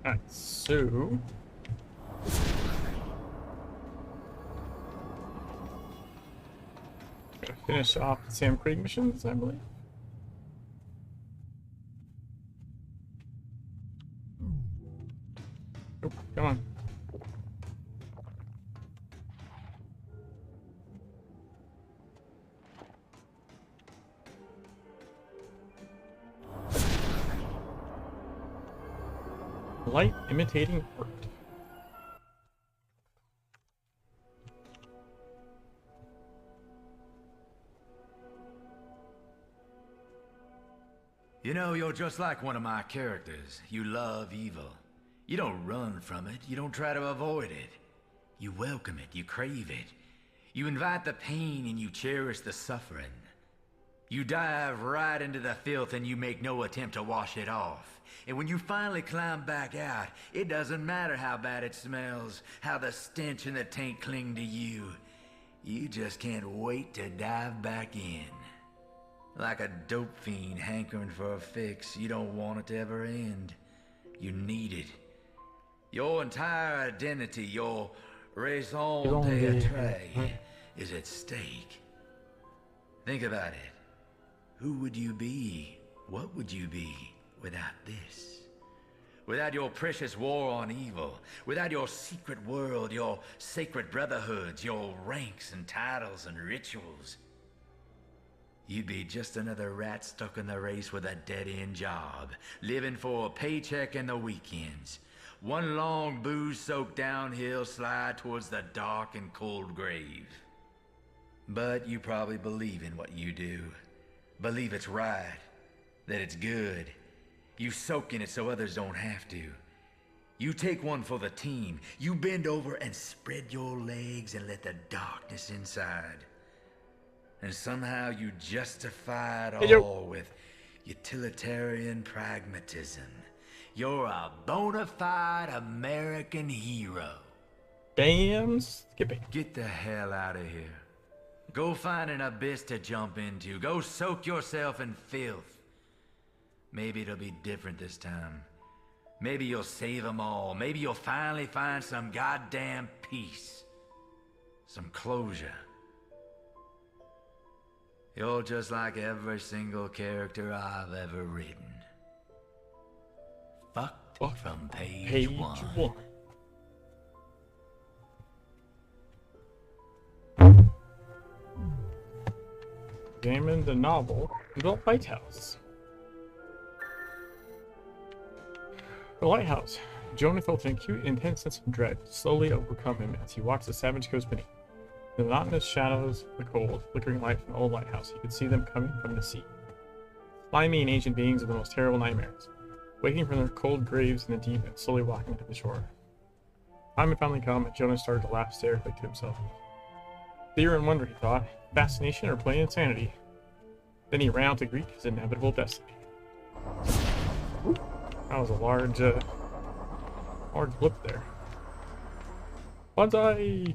Alright, so gotta finish off the Sam Creek missions, I believe. Oh, come on. Light imitating art. You know, you're just like one of my characters. You love evil. You don't run from it. You don't try to avoid it. You welcome it. You crave it. You invite the pain and you cherish the suffering. You dive right into the filth and you make no attempt to wash it off. And when you finally climb back out, it doesn't matter how bad it smells, how the stench and the taint cling to you. You just can't wait to dive back in. Like a dope fiend hankering for a fix, you don't want it to ever end. You need it. Your entire identity, your raison d'etre, is at stake. Think about it. Who would you be? What would you be without this? Without your precious war on evil, without your secret world, your sacred brotherhoods, your ranks and titles and rituals, you'd be just another rat stuck in the race with a dead-end job, living for a paycheck and the weekends. One long booze-soaked downhill slide towards the dark and cold grave. But you probably believe in what you do. Believe it's right, that it's good. You soak in it so others don't have to. You take one for the team. You bend over and spread your legs and let the darkness inside. And somehow you justify it all with utilitarian pragmatism. You're a bona fide American hero. Damn Skippy. Get the hell out of here. Go find an abyss to jump into. Go soak yourself in filth. Maybe it'll be different this time. Maybe you'll save them all. Maybe you'll finally find some goddamn peace. Some closure. You're just like every single character I've ever written. Fucked from page one. Examine the novel, The Lighthouse. The Lighthouse. Jonah felt an acute and intense sense of dread slowly overcome him as he watched the savage coast beneath. The monotonous shadows, the cold, flickering light from the old lighthouse, he could see them coming from the sea. Slimy and ancient beings of the most terrible nightmares, waking from their cold graves in the deep and slowly walking to the shore. Time had finally come, and Jonah started to laugh hysterically to himself. Fear and wonder, he thought. Fascination or plain insanity. Then he ran out to greet his inevitable destiny. That was a large blip there. Bonsai!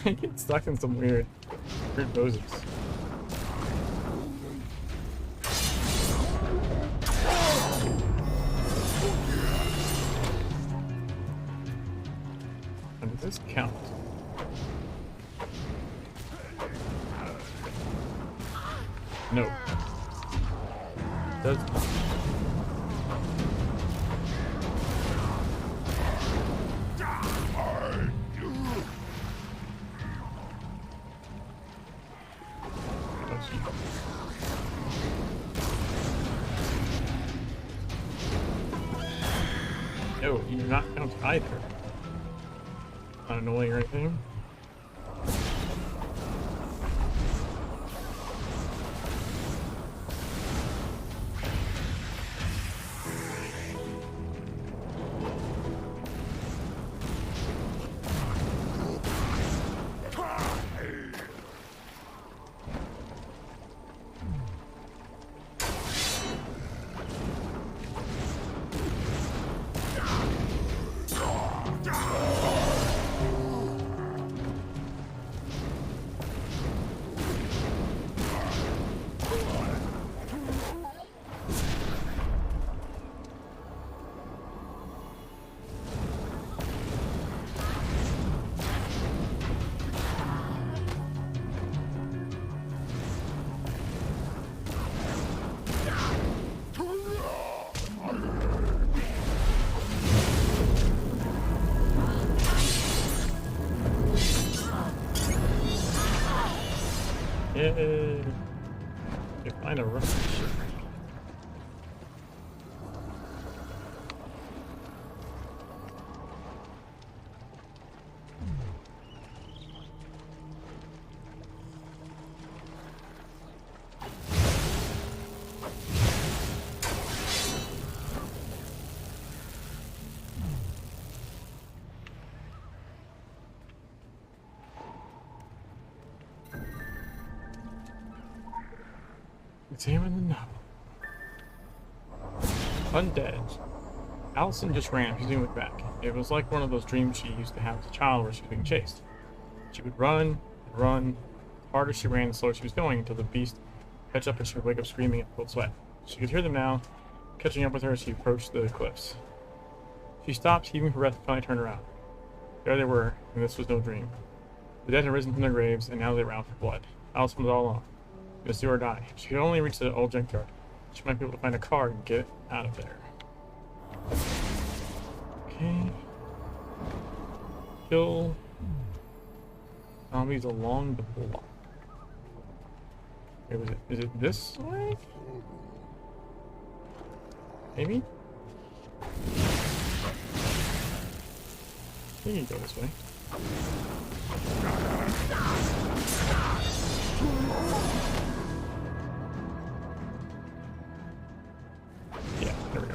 I get stuck in some weird poses. And does this count? No. It does not. No, you do not count either. Not annoying or anything. find a rusty ship. Examine the novel. Undead. Allison just ran. She didn't look back. It was like one of those dreams she used to have as a child where she was being chased. She would run and run. The harder she ran, the slower she was going until the beast would catch up and she would wake up screaming in cold sweat. She could hear them now, catching up with her as she approached the cliffs. She stopped, heaving her breath, and finally turned around. There they were, and this was no dream. The dead had risen from their graves, and now they were out for blood. Allison was all alone. It was do or die. She could only reach the old junkyard. She might be able to find a car and get out of there. Okay. Kill zombies along the block. Okay, is it this way? Maybe? I think you go this way. Yeah, there we go.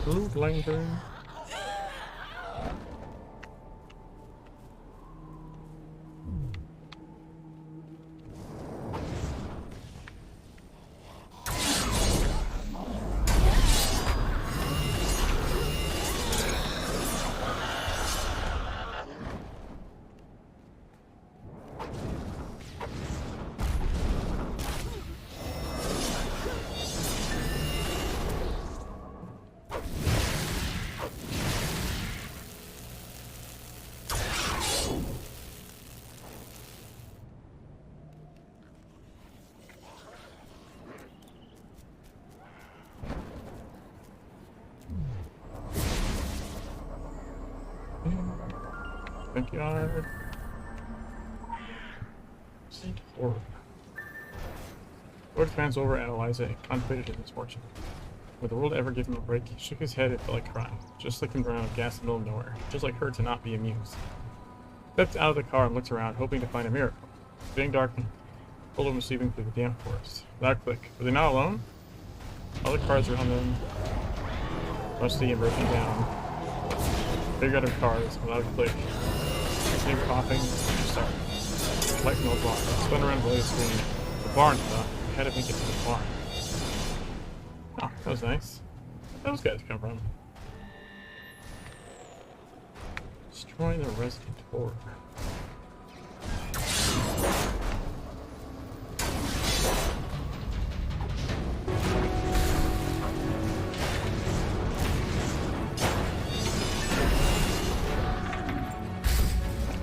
Blue lantern. Junkyard. Saint Horror. Lord fans over at Eliza and contemplated his misfortune. Would the world ever give him a break? He shook his head and felt like crying. Just like him around with gas in the middle of nowhere. Just like her to not be amused. Stepped out of the car and looked around, hoping to find a miracle. Getting dark and told him was sleeping through the damp forest. Without a click. Were they not alone? All the cars around them, rusty and broken down. Big other cars, without a click. Same coughing, start. Light no block. Spun around below the screen. The barn stuff. I had to make it to the barn. Oh, that was nice. Where those guys come from? Destroy the resident horror.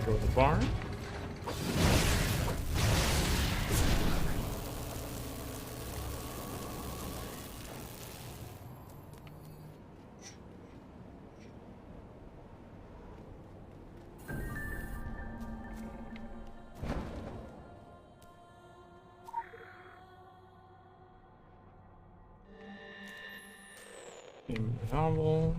Go to the barn. In the novel.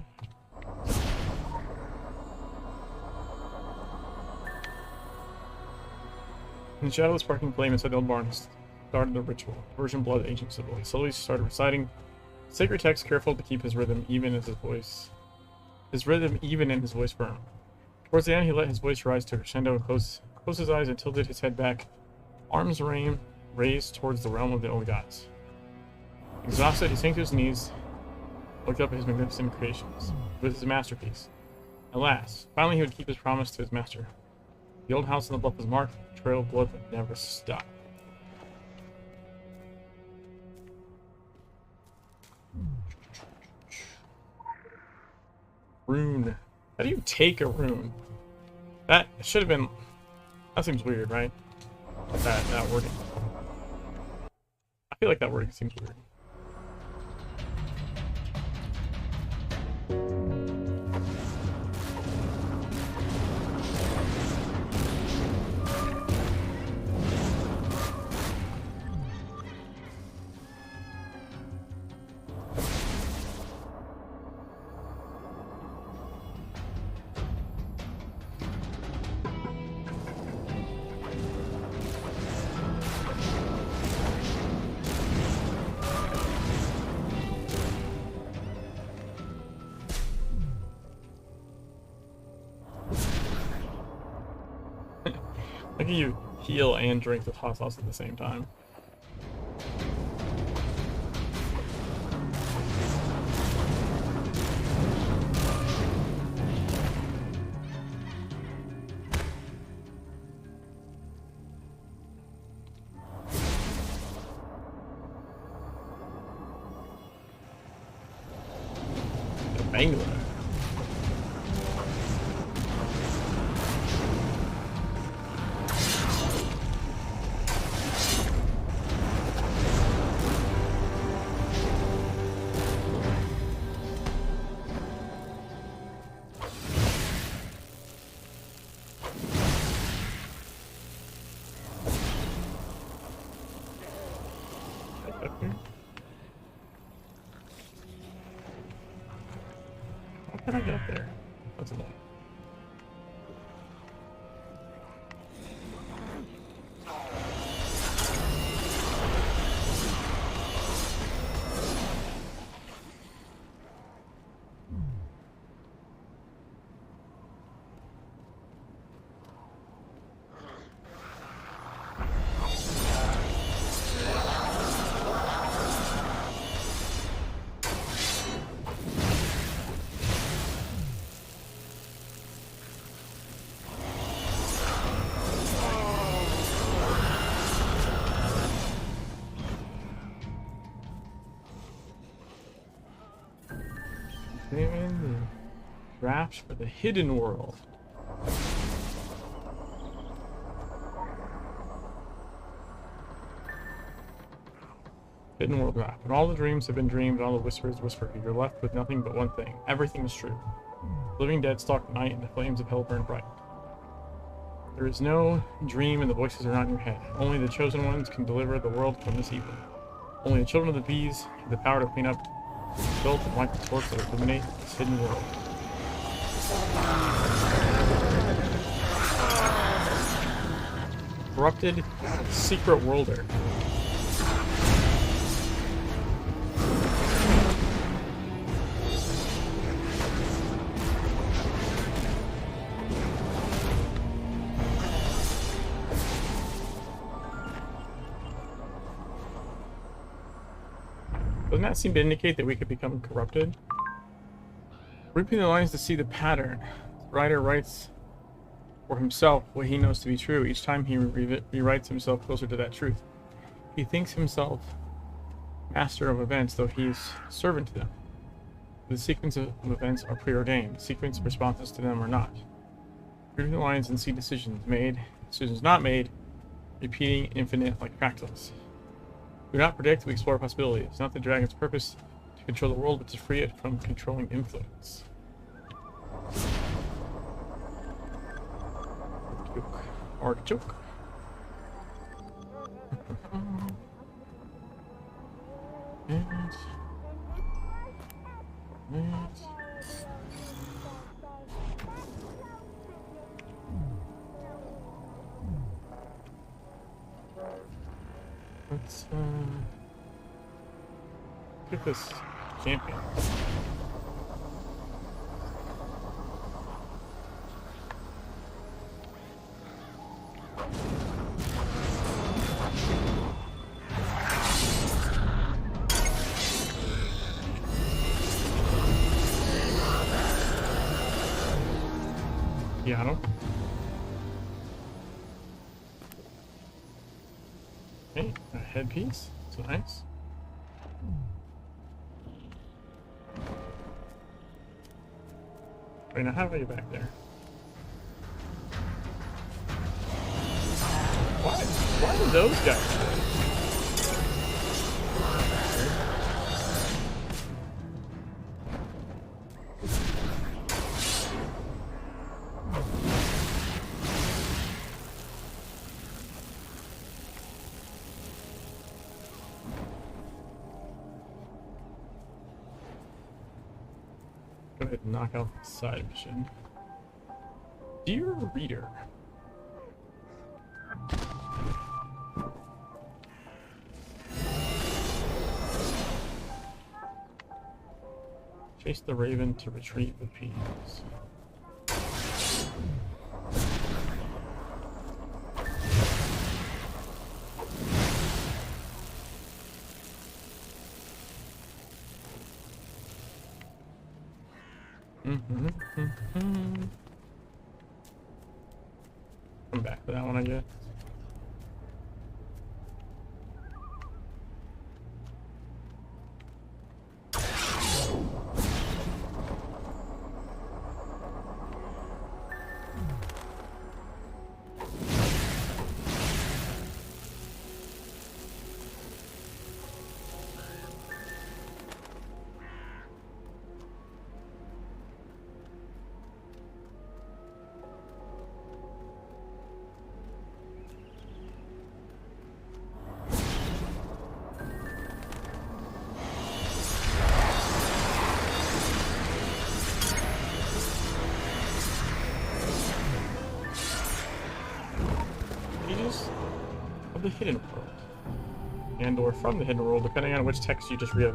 In the shadowless sparking flame inside the old barn started the ritual. Virgin blood, ancient symbol. He slowly started reciting sacred text, careful to keep his rhythm even as his voice firm. Towards the end, he let his voice rise to a crescendo and closed his eyes and tilted his head back, arms raised towards the realm of the old gods. Exhausted, he sank to his knees, looked up at his magnificent creations. It was his masterpiece. At last, finally he would keep his promise to his master. The old house on the bluff was marked, the trail of blood would never stop. Rune. How do you take a rune? That should have been... That seems weird, right? That wording. I feel like that wording seems weird. Like you heal and drink with hot sauce at the same time. The Bangler. Up here. How can I get up there? That's a lot. Examine the drafts for the hidden world. Hidden world draft. When all the dreams have been dreamed and all the whispers whispered, you're left with nothing but one thing. Everything is true. The living dead stalk at night and the flames of hell burn bright. There is no dream and the voices are not in your head. Only the chosen ones can deliver the world from this evil. Only the children of the bees have the power to clean up, build and wipe the torch that illuminate this hidden world. Corrupted secret worlder. Doesn't that seem to indicate that we could become corrupted? Ripping the lines to see the pattern. The writer writes for himself what he knows to be true. Each time he rewrites himself closer to that truth. He thinks himself master of events, though he's servant to them. The sequence of events are preordained. The sequence of responses to them are not. Reading the lines and see decisions made, decisions not made, repeating infinite like fractals. We do not predict, we explore possibilities. It's not the dragon's purpose to control the world, but to free it from controlling influence. Artichoke. And let's get this champion. Piano. Okay, a headpiece. That's nice. Wait, now how do I get back there? Why are those guys there? Go ahead and knock out the side mission. Dear reader. Chase the raven to retrieve the peas. Come back to that one, I guess. Of the hidden world, and or from the hidden world, depending on which text you just read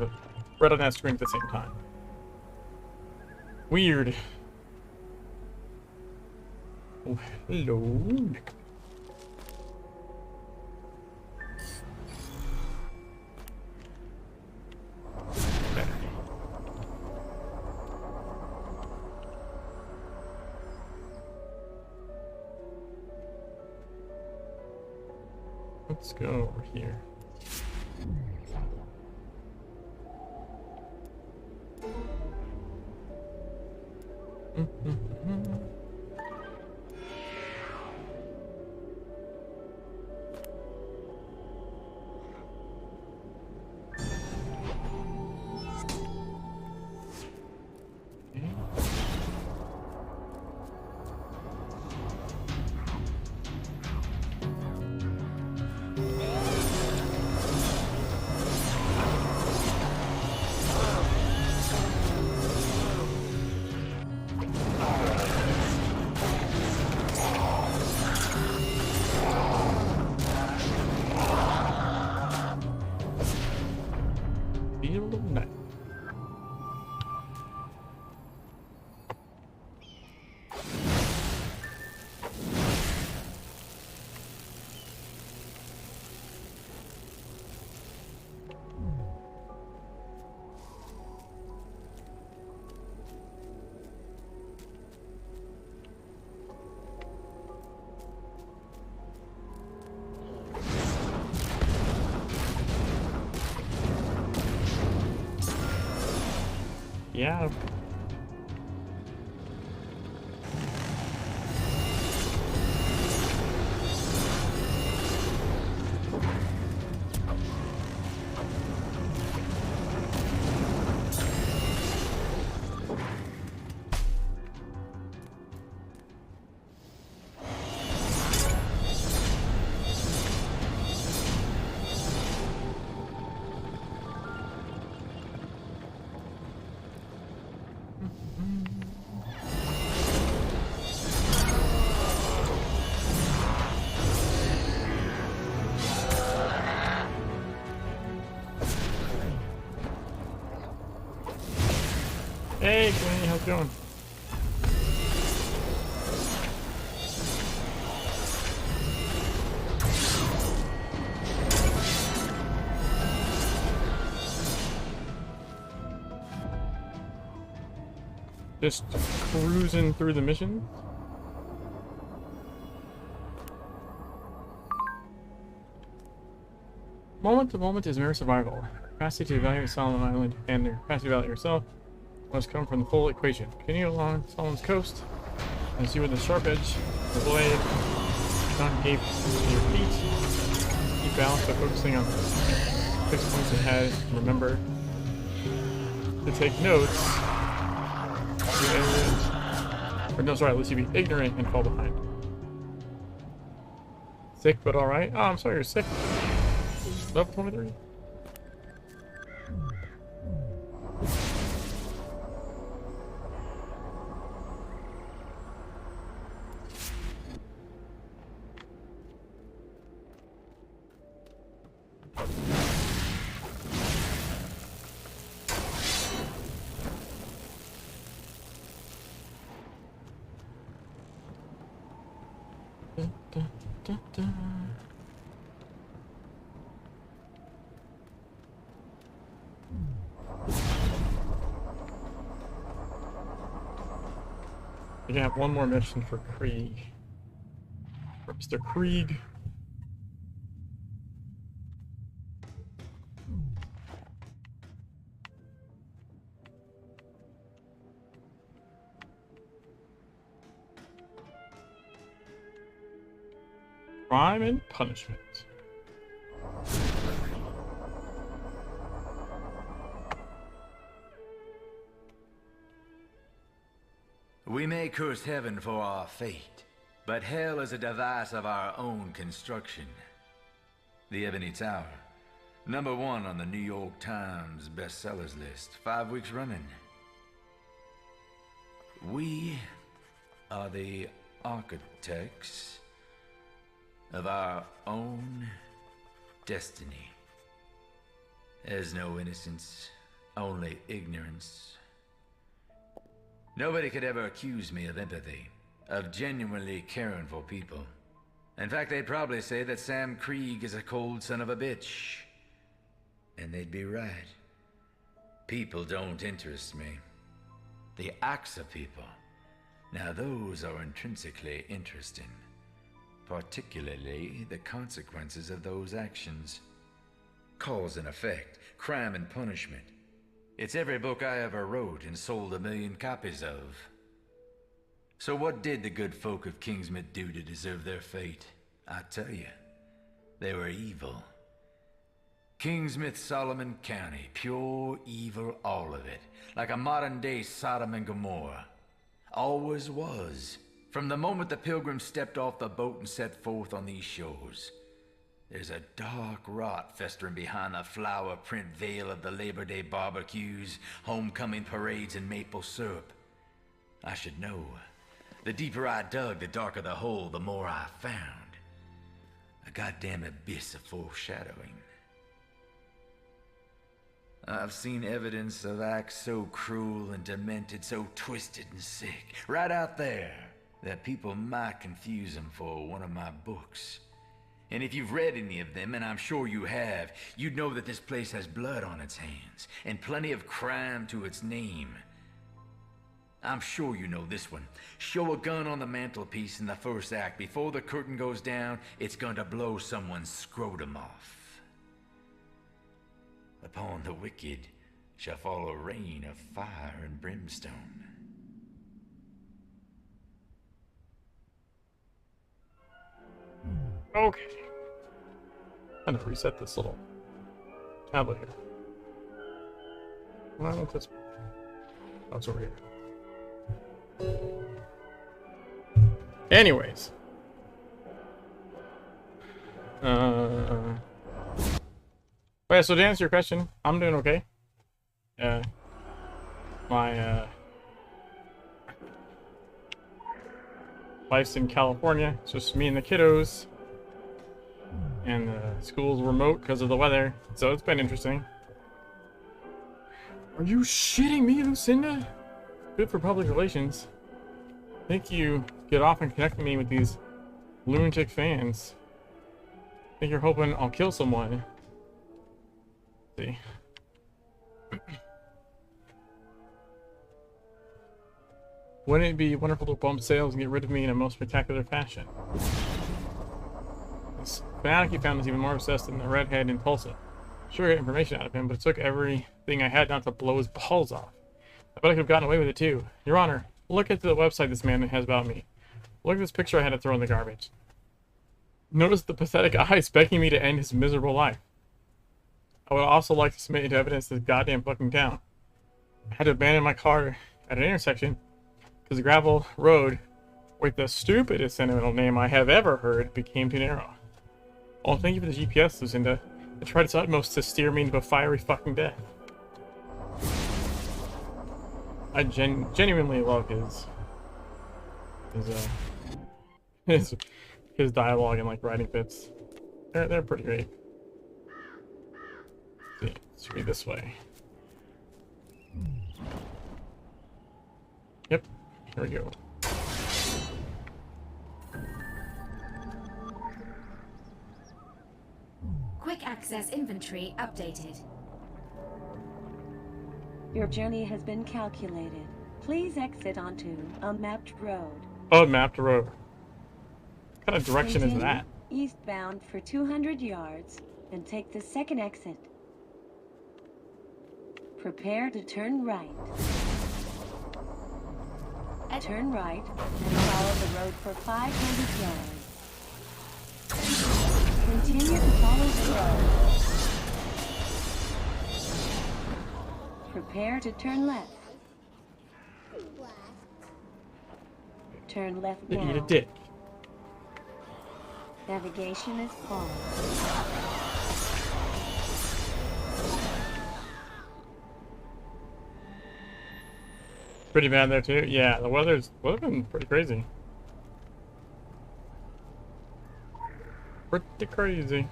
on that screen at the same time. Weird. Oh, hello. Let's go over here. Field of Night. Yeah. Hey, Queenie, how's it going? Just cruising through the mission. Moment to moment is mere survival. Capacity to evaluate Solomon Island and your capacity to evaluate yourself must come from the full equation. Continue along Solomon's coast and see where the sharp edge of the blade not gape to your feet. Keep balance by focusing on the 6 points ahead. Remember to take notes. Or no, sorry, at least you be ignorant and fall behind. Sick, but alright. Oh, I'm sorry, you're sick. Level 23. We have one more mission for Krieg. For Mr. Krieg. Crime and punishment. We may curse heaven for our fate, but hell is a device of our own construction. The Ebony Tower, #1 on the New York Times bestsellers list, 5 weeks running. We are the architects of our own destiny. There's no innocence, only ignorance. Nobody could ever accuse me of empathy, of genuinely caring for people. In fact, they'd probably say that Sam Krieg is a cold son of a bitch. And they'd be right. People don't interest me. The acts of people, now those are intrinsically interesting. Particularly the consequences of those actions. Cause and effect, crime and punishment. It's every book I ever wrote and sold 1 million copies of. So what did the good folk of Kingsmith do to deserve their fate? I tell you, they were evil. Kingsmith, Solomon County, pure evil, all of it. Like a modern-day Sodom and Gomorrah. Always was. From the moment the pilgrims stepped off the boat and set forth on these shores. There's a dark rot festering behind the flower print veil of the Labor Day barbecues, homecoming parades, and maple syrup. I should know. The deeper I dug, the darker the hole, the more I found. A goddamn abyss of foreshadowing. I've seen evidence of acts so cruel and demented, so twisted and sick, right out there, that people might confuse them for one of my books. And if you've read any of them, and I'm sure you have, you'd know that this place has blood on its hands, and plenty of crime to its name. I'm sure you know this one. Show a gun on the mantelpiece in the first act. Before the curtain goes down, it's going to blow someone's scrotum off. Upon the wicked shall fall a rain of fire and brimstone. Okay. I'm gonna reset this little tablet here. Well, I don't know if that's... Oh, it's over here. Anyways. Oh yeah, so to answer your question, I'm doing okay. My life's in California. It's just me and the kiddos. And the school's remote because of the weather. So it's been interesting. Are you shitting me, Lucinda? Good for public relations. I think you get off and connect me with these lunatic fans. I think you're hoping I'll kill someone. Let's see. Wouldn't it be wonderful to bump sales and get rid of me in a most spectacular fashion? This fanatic you found is even more obsessed than the redhead in Tulsa. Sure, I got information out of him, but it took everything I had not to blow his balls off. I bet I could have gotten away with it too. Your Honor, look at the website this man has about me. Look at this picture I had to throw in the garbage. Notice the pathetic eyes begging me to end his miserable life. I would also like to submit into evidence this goddamn fucking town. I had to abandon my car at an intersection because the gravel road with the stupidest sentimental name I have ever heard became too narrow. Oh, thank you for the GPS, Lucinda. It tried its utmost to steer me into a fiery fucking death. I genuinely love his dialogue and like writing bits. They're pretty great. Let's see, let's read this way. Yep, here we go. Quick access inventory updated. Your journey has been calculated. Please exit onto a mapped road. Oh, mapped road. What kind of direction is that? Eastbound for 200 yards and take the second exit. Prepare to turn right. Turn right and follow the road for 500 yards. Continue to follow the road. Prepare to turn left. Turn left now. Eat a dick. Navigation is paused. Pretty bad there too. Yeah, the weather's been pretty crazy. Pretty crazy.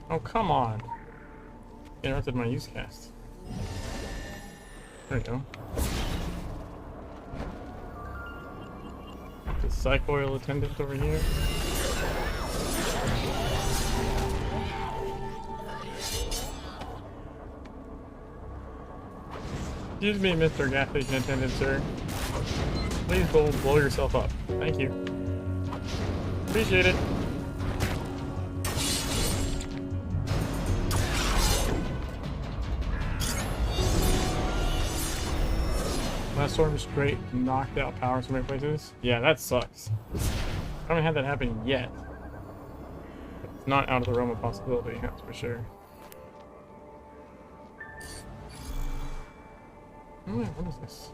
Oh, come on. Interrupted my use cast. There we go. The psych oil attendant over here. Excuse me, Mr. Gas Station Attendant, sir. Please go blow yourself up. Thank you. Appreciate it. Last storm straight knocked out power in so many places. Yeah, that sucks. I haven't had that happen yet. It's not out of the realm of possibility, that's for sure. Oh, yeah, what is this?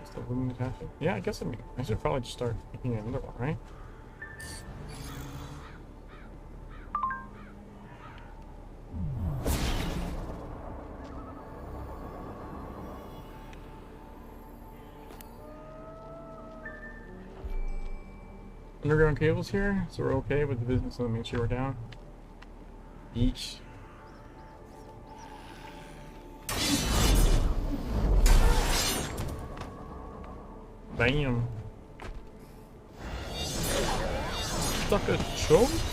Just a wooden attachment? Yeah, I guess I should probably just start making another one, right? Underground cables here, so we're okay with the business of making sure we're down. Each. Bam. Stuck a choice?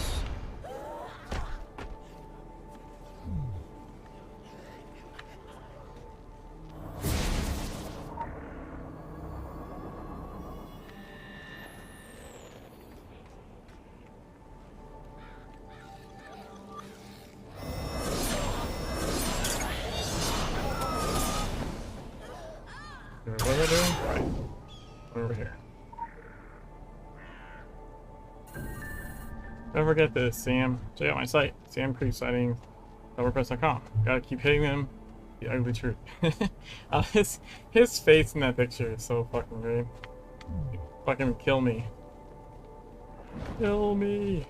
What am I doing? Right. Over here. Don't forget this, Sam. Check out my site, samcreeksighting.wordpress.com. Gotta keep hitting them. The ugly truth. His face in that picture is so fucking great. Fucking kill me. Kill me.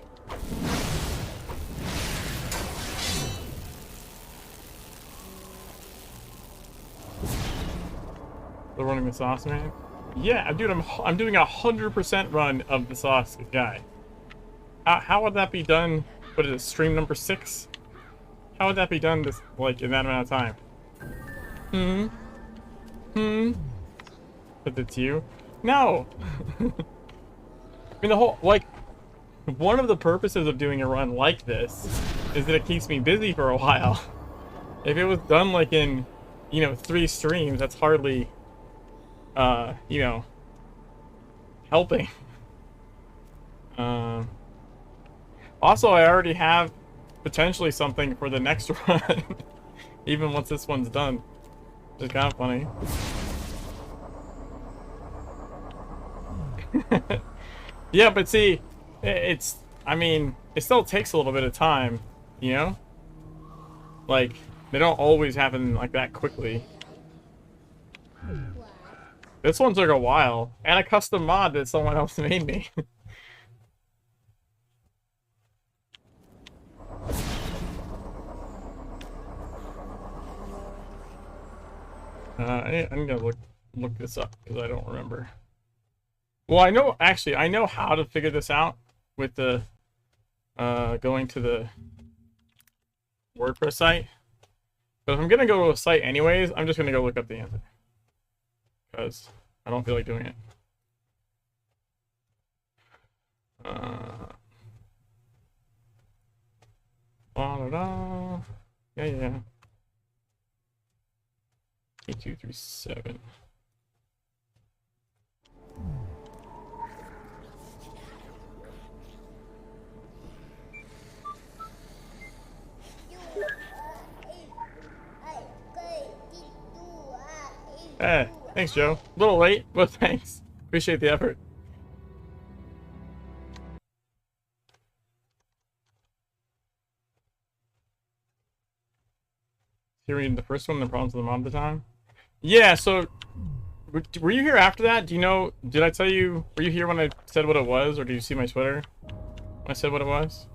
They're running the sauce, man. Yeah, dude, I'm doing 100% run of the sauce guy. How would that be done? What is it, stream number 6? How would that be done this like in that amount of time? But it's you? No. I mean, the whole like one of the purposes of doing a run like this is that it keeps me busy for a while. If it was done like in, 3 streams, that's hardly helping. Also, I already have potentially something for the next run, even once this one's done. Which is kind of funny. Yeah, but see, it's, I mean, it still takes a little bit of time, you know? Like, they don't always happen like that quickly. This one took a while, and a custom mod that someone else made me. I'm gonna look this up because I don't remember. Well, I know, actually, I know how to figure this out with the going to the WordPress site. But if I'm gonna go to a site anyways, I'm just gonna go look up the answer because I don't feel like doing it. Da, da, da. Yeah. 8237. Hey, thanks, Joe. A little late, but thanks. Appreciate the effort. You reading the first one, the problems with the mod at the time? Yeah, so were you here after that? Do you know, did I tell you, were you here when I said what it was, or did you see my Twitter when I said what it was?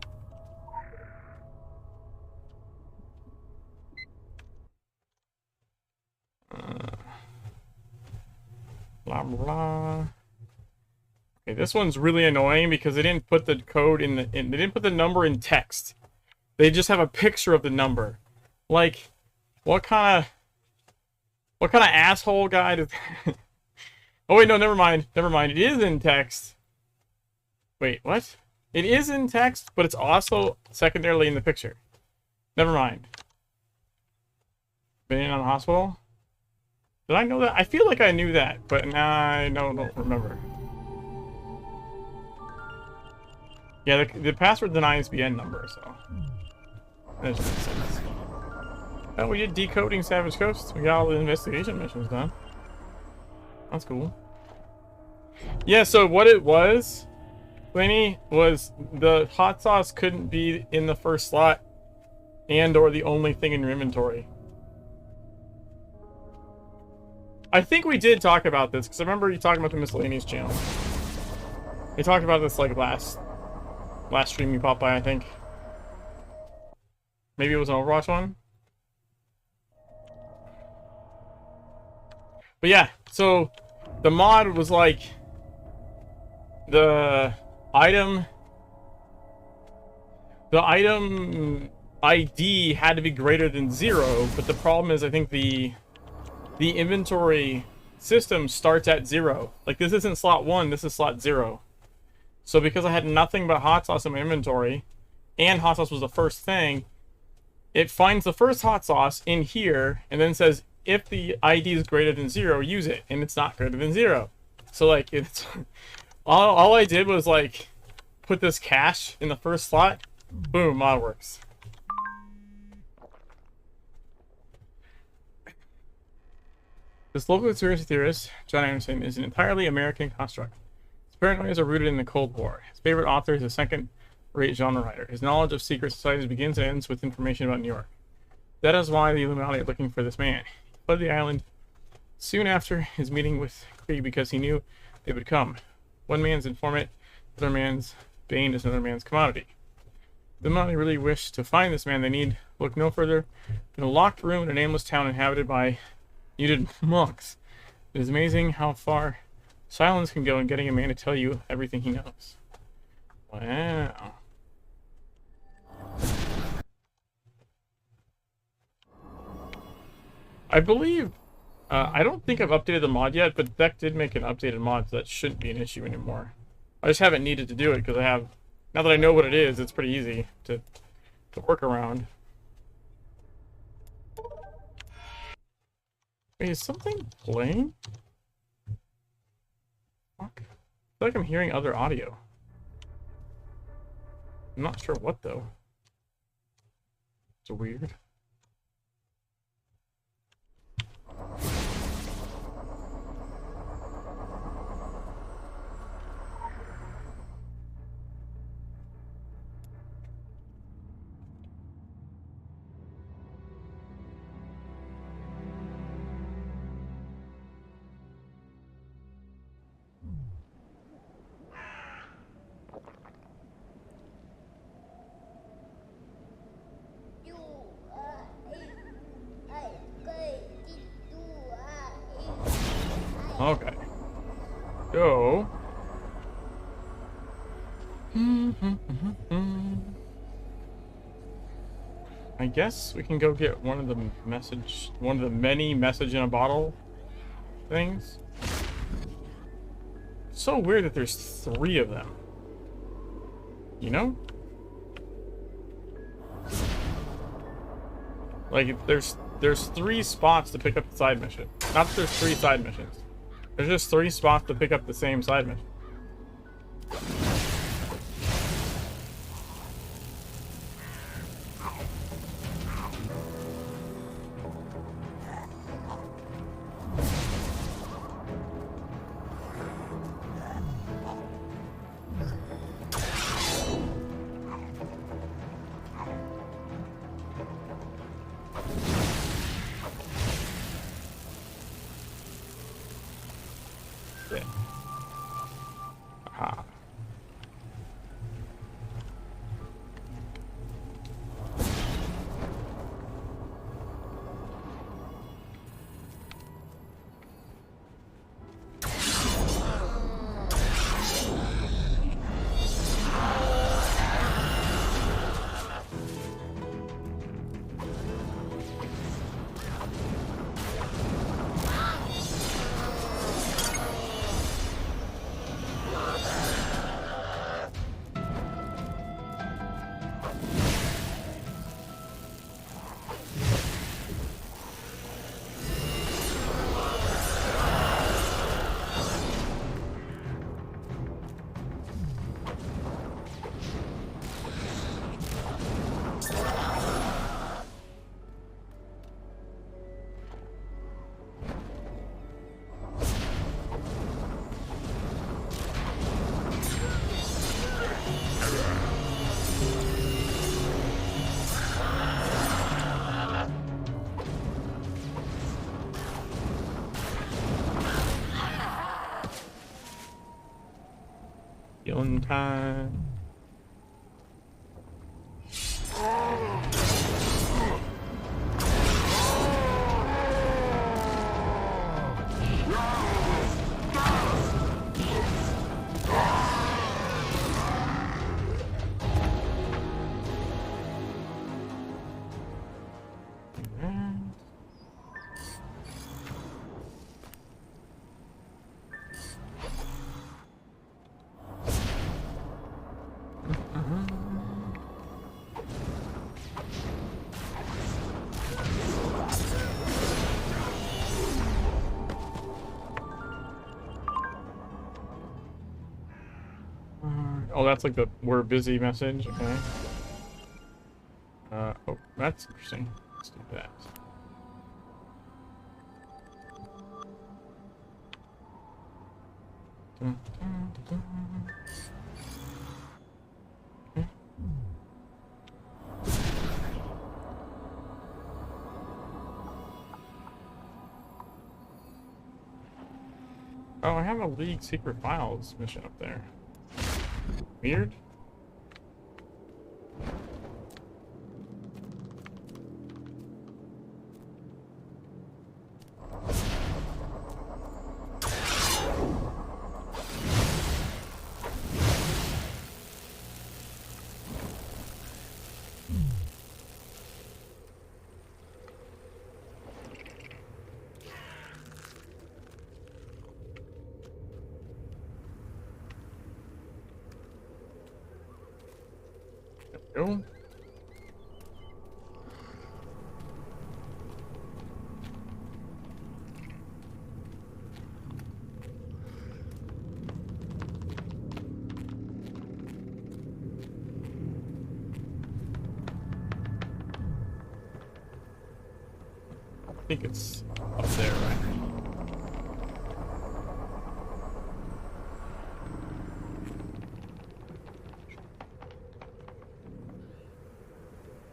Blah, blah, blah. Okay, this one's really annoying because they didn't put the code in they didn't put the number in text. They just have a picture of the number. Like, what kind of asshole guy does... Oh wait, no, never mind. It is in text. Wait, what? It is in text, but it's also secondarily in the picture. Never mind. Been in on the hospital? Did I know that? I feel like I knew that, but now I don't remember. Yeah, the password denies BN number, so that just makes sense. Oh, we did decoding Savage Coast. We got all the investigation missions done. That's cool. Yeah, so what it was, Laney, was the hot sauce couldn't be in the first slot and or the only thing in your inventory. I think we did talk about this, because I remember you talking about the miscellaneous channel. We talked about this like last stream you popped by, I think. Maybe it was an Overwatch one? But yeah, so the mod was like the item ID had to be greater than 0, but the problem is I think the inventory system starts at 0. Like, this isn't slot 1, this is slot 0. So because I had nothing but hot sauce in my inventory, and hot sauce was the first thing, it finds the first hot sauce in here, and then says, if the ID is greater than 0, use it, and it's not greater than 0. So, like, it's... all I did was, like, put this cache in the first slot, boom, mod works. This local conspiracy theorist, John Anderson, is an entirely American construct. His paranoias are rooted in the Cold War. His favorite author is a second-rate genre writer. His knowledge of secret societies begins and ends with information about New York. That is why the Illuminati are looking for this man. He fled the island soon after his meeting with Krieg because he knew they would come. One man's informant, another man's bane is another man's commodity. The Illuminati really wish to find this man. They need look no further than a locked room in a nameless town inhabited by muted monks. It is amazing how far silence can go in getting a man to tell you everything he knows. Wow. I believe, I don't think I've updated the mod yet, but Beck did make an updated mod, so that shouldn't be an issue anymore. I just haven't needed to do it because I have, now that I know what it is, it's pretty easy to work around. Wait, is something playing? Fuck. I feel like I'm hearing other audio. I'm not sure what, though. It's weird. Okay. So. I guess we can go get one of the many message in a bottle things. It's so weird that there's 3 of them. You know? Like, there's 3 spots to pick up the side mission. Not that there's 3 side missions. There's just 3 spots to pick up the same side mission. Yeah. Aha. Healing time. Oh, that's like the "we're busy" message. Okay. Oh, that's interesting. Let's do that. Dun, dun, dun, dun. Okay. Oh, I have a League Secret Files mission up there. Weird. There we go. I think it's up there, right?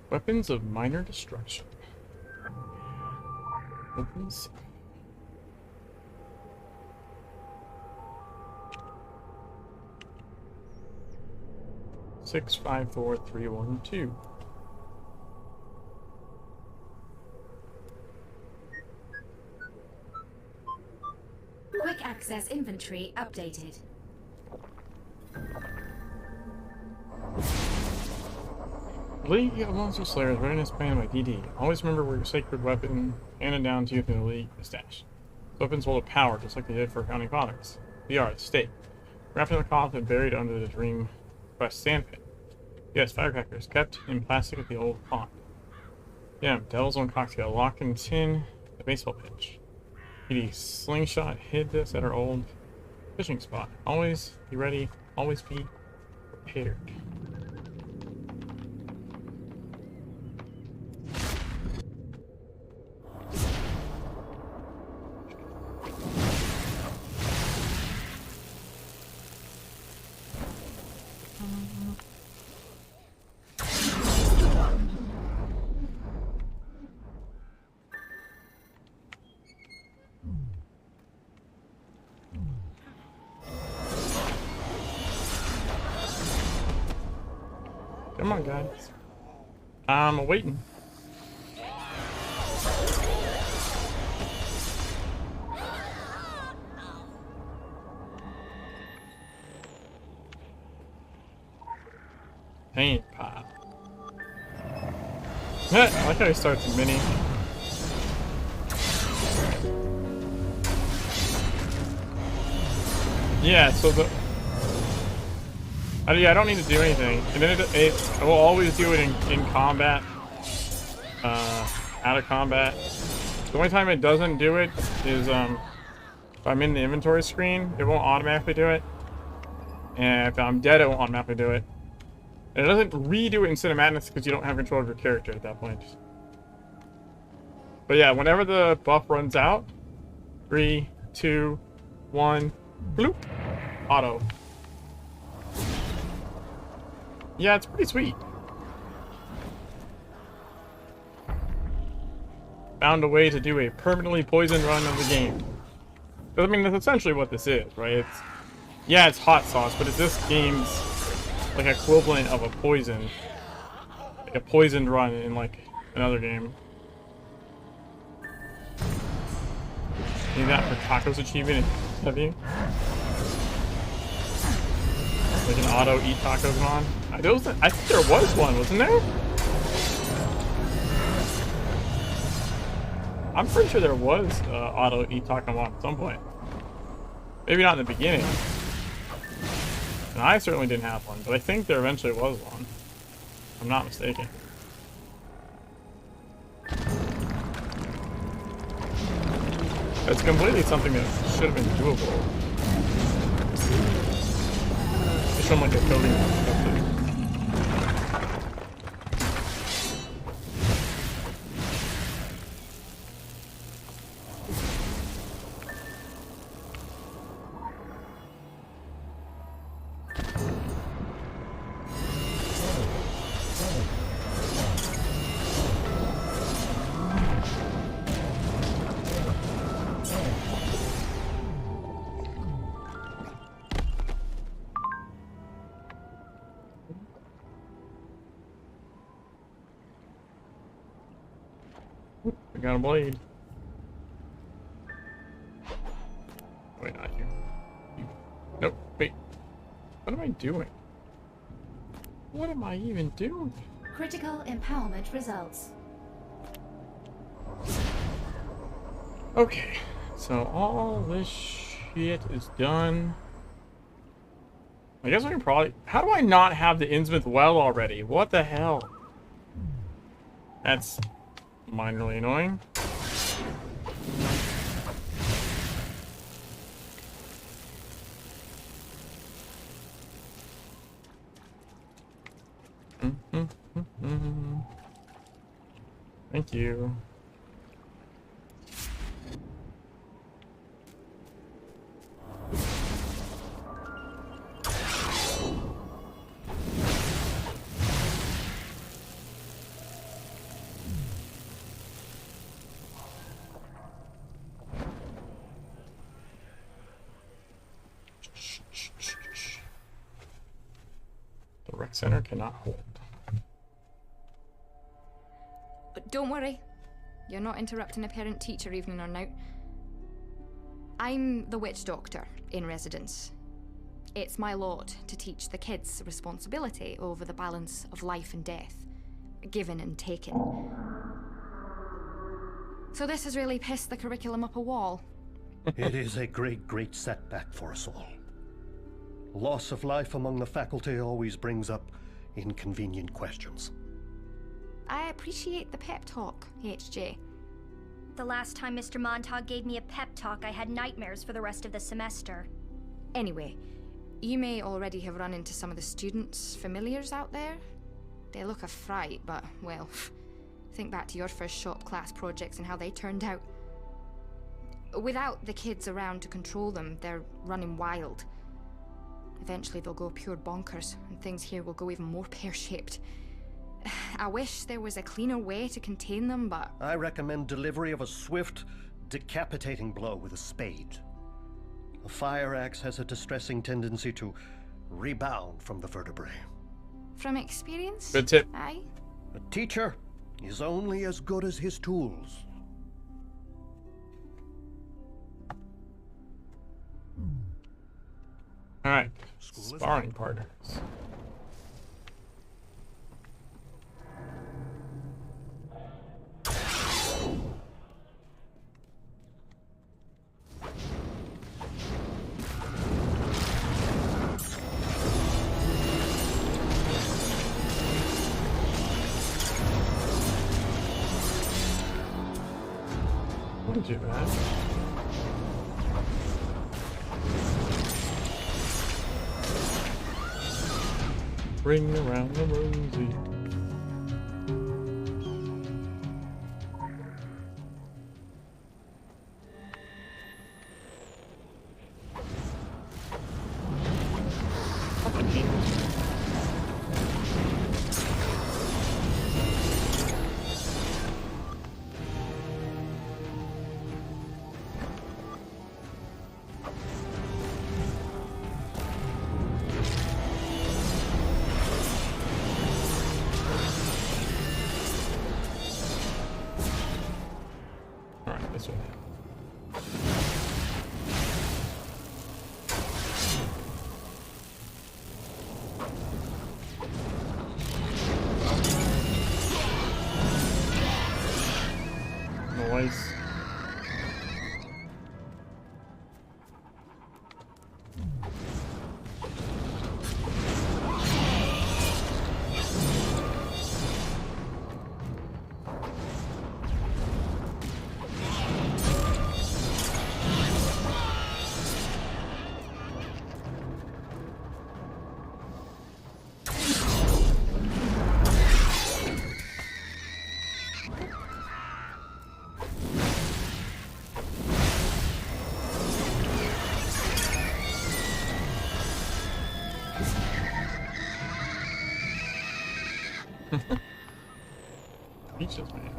Weapons of minor destruction. Opens. Six, 5, 4, 3, 1, 2. Quick access inventory updated. League of Monster Slayers, readiness plan by DD. Always remember where your sacred weapon handed down to you from the League is stashed. Weapons hold a power, just like they did for Founding Fathers. VR, the stake. Wrapped in a coffin buried under the Dream Quest sandpit. Yes, firecrackers, kept in plastic at the old pond. Yeah, Devil's Own Cocktail, locked in tin, the baseball pitch. DD, slingshot hid this at our old fishing spot. Always be ready, always be prepared. Come on, guys. I'm waiting. Paint pop. I like how he starts a mini. Yeah, so the... yeah, I don't need to do anything. And then I will always do it in combat. Out of combat. The only time it doesn't do it is if I'm in the inventory screen, it won't automatically do it. And if I'm dead, it won't automatically do it. And it doesn't redo it in Cinemadness because you don't have control of your character at that point. But yeah, whenever the buff runs out, 3, 2, 1, bloop, auto. Yeah, it's pretty sweet. Found a way to do a permanently poisoned run of the game. I mean, that's essentially what this is, right? Yeah, it's hot sauce, but it's this game's like equivalent of a poison. Like a poisoned run in like another game. Need that for tacos achievement, have you? Like an auto eat tacos on. I think there was one, wasn't there? I'm pretty sure there was auto eat taco on at some point. Maybe not in the beginning. And I certainly didn't have one, but I think there eventually was one. If I'm not mistaken. It's completely something that should have been doable. Just from like a coding perspective. I got a blade. Wait, not you. Nope, wait. What am I doing? What am I even doing? Critical empowerment results. Okay, so all this shit is done. I guess I can probably... How do I not have the Innsmouth well already? What the hell? That's minorly annoying. Thank you. The rec center cannot hold. But don't worry, you're not interrupting a parent-teacher evening or night. I'm the witch doctor in residence. It's my lot to teach the kids responsibility over the balance of life and death, given and taken. So this has really pissed the curriculum up a wall. It is a great setback for us all. Loss of life among the faculty always brings up inconvenient questions. I appreciate the pep talk, HJ. The last time Mr. Montauk gave me a pep talk, I had nightmares for the rest of the semester. Anyway, you may already have run into some of the students' familiars out there. They look a fright, but, well, think back to your first shop class projects and how they turned out. Without the kids around to control them, they're running wild. Eventually they'll go pure bonkers, and things here will go even more pear-shaped. I wish there was a cleaner way to contain them, but... I recommend delivery of a swift, decapitating blow with a spade. A fire axe has a distressing tendency to rebound from the vertebrae. From experience? Good tip. Aye. A teacher is only as good as his tools. Alright. School is Sparring partners. What did you ask? Ring around the rosy. Fucking hate this. Alright, this way. Noise. Peaches, man.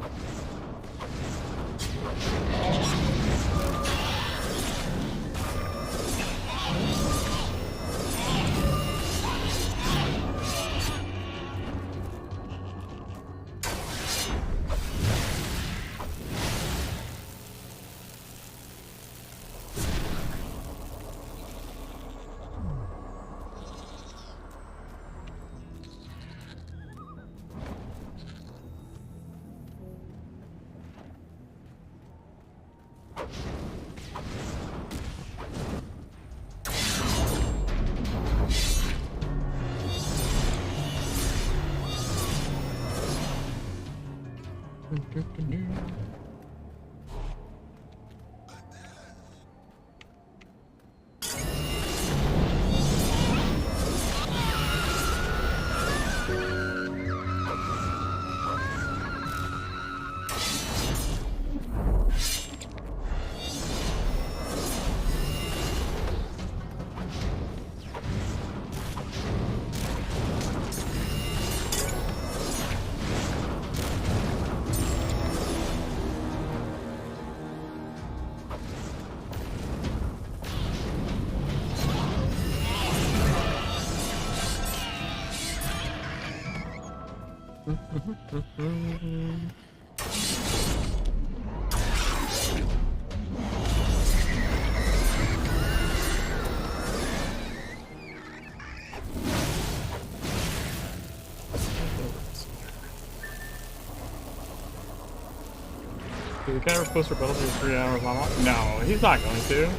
Is the guy ever post rebuttal for 3 hours on? No, he's not going to.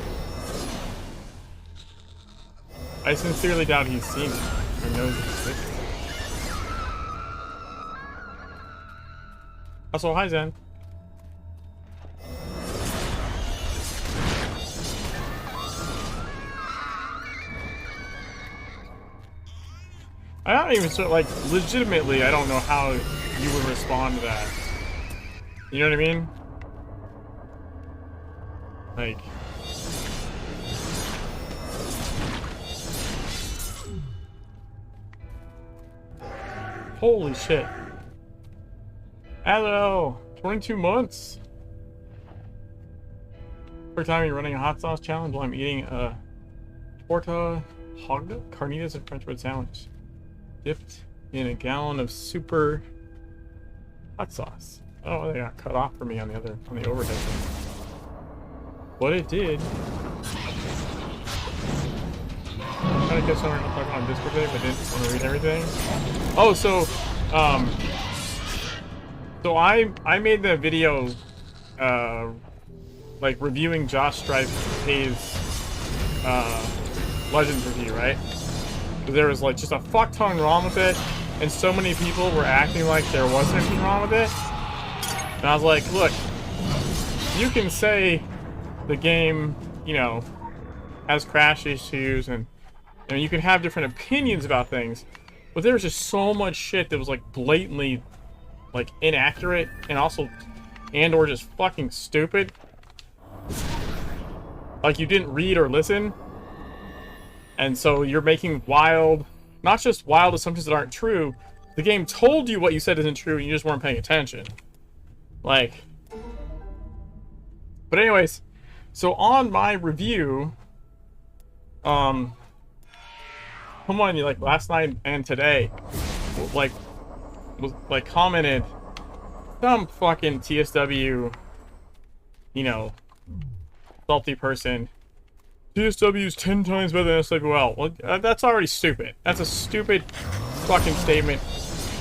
I sincerely doubt he's seen it or knows it exists. Also, hi Zen. I don't even sort like legitimately. I don't know how you would respond to that. You know what I mean? Like, holy shit! Hello, 22 months. Every time you're running a hot sauce challenge while I'm eating a torta hogda, carnitas, and French bread sandwich, dipped in a gallon of super hot sauce. Oh, they got cut off for me on the overhead thing. What it did. I kind of guess I'm gonna talk on Discord today, but didn't want to read everything. Oh, so I made the video, like reviewing Josh Strife Hayes' Legends review, right? There was like just a fuck ton wrong with it, and so many people were acting like there wasn't anything wrong with it. And I was like, look, you can say the game, you know, has crash issues, and you know, you can have different opinions about things, but there was just so much shit that was like blatantly like inaccurate and also or just fucking stupid. Like you didn't read or listen. And so you're making wild, not just wild assumptions that aren't true. The game told you what you said isn't true and you just weren't paying attention. Like, but anyways, so on my review, someone like last night and today, like, was like commented, some fucking TSW, you know, salty person. TSW is 10 times better than SWL. Well, that's already stupid. That's a stupid fucking statement.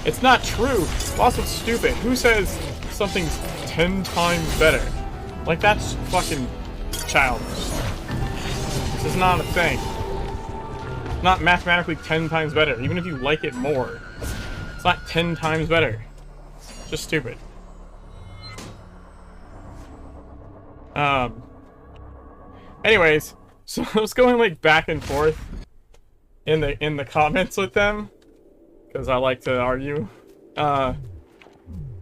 It's not true. It's also stupid. Who says something's 10 times better? Like, that's fucking childish. This is not a thing. It's not mathematically 10 times better. Even if you like it more, it's not 10 times better. It's just stupid. Anyways, so I was going like back and forth in the comments with them because I like to argue,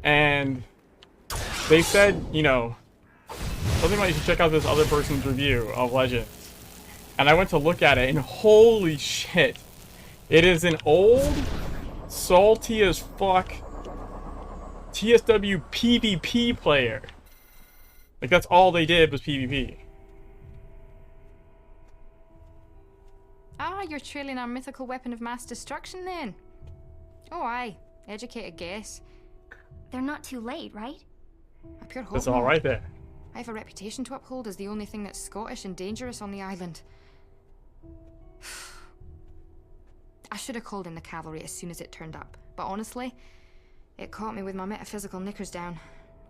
and they said, you know, something like you should check out this other person's review of Legends, and I went to look at it, and holy shit, it is an old, salty as fuck TSW PvP player. Like that's all they did was PvP. Ah, you're trailing our mythical weapon of mass destruction then? Oh aye, educated guess. They're not too late, right? A pure hope. That's all right there. I have a reputation to uphold as the only thing that's Scottish and dangerous on the island. I should have called in the cavalry as soon as it turned up, but honestly, it caught me with my metaphysical knickers down.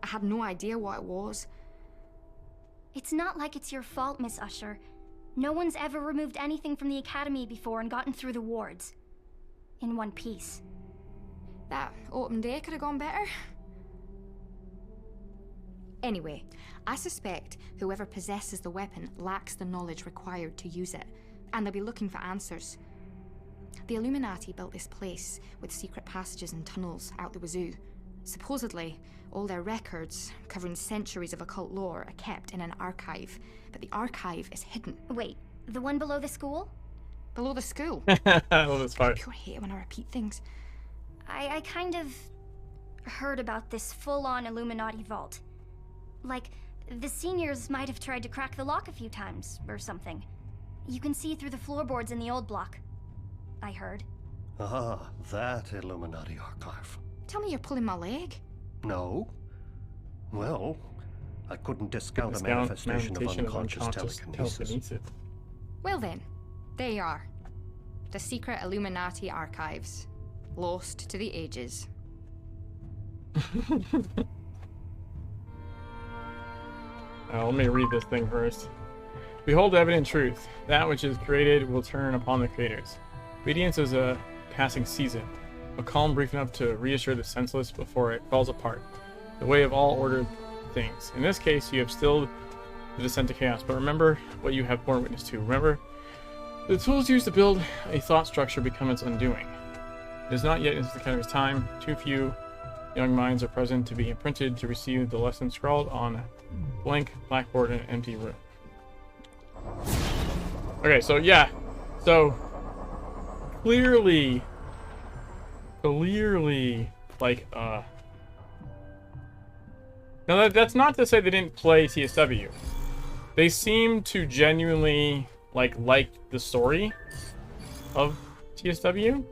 I had no idea what it was. It's not like it's your fault, Miss Usher. No one's ever removed anything from the academy before and gotten through the wards. In one piece. That open day could have gone better. Anyway, I suspect whoever possesses the weapon lacks the knowledge required to use it, and they'll be looking for answers. The Illuminati built this place with secret passages and tunnels out the wazoo. Supposedly, all their records, covering centuries of occult lore, are kept in an archive, but the archive is hidden. Wait, the one below the school? Below the school? Oh, that's fine. I pure hate it when I repeat things. I kind of heard about this full-on Illuminati vault. Like, the seniors might have tried to crack the lock a few times, or something. You can see through the floorboards in the old block. I heard. Ah, that Illuminati archive. Tell me you're pulling my leg? No. Well, I couldn't discount a manifestation of unconscious telekinesis. Well then, there you are. The secret Illuminati archives. Lost to the ages. Let me read this thing first. Behold evident truth. That which is created will turn upon the creators. Obedience is a passing season, a calm brief enough to reassure the senseless before it falls apart. The way of all ordered things. In this case, you have stilled the descent to chaos, but remember what you have borne witness to. Remember, the tools used to build a thought structure become its undoing. It is not yet into the Academy's time. Too few young minds are present to be imprinted to receive the lesson scrawled on a blank blackboard in an empty room. Okay, so yeah. So, clearly, like, now that's not to say they didn't play TSW. They seem to genuinely, like the story of TSW,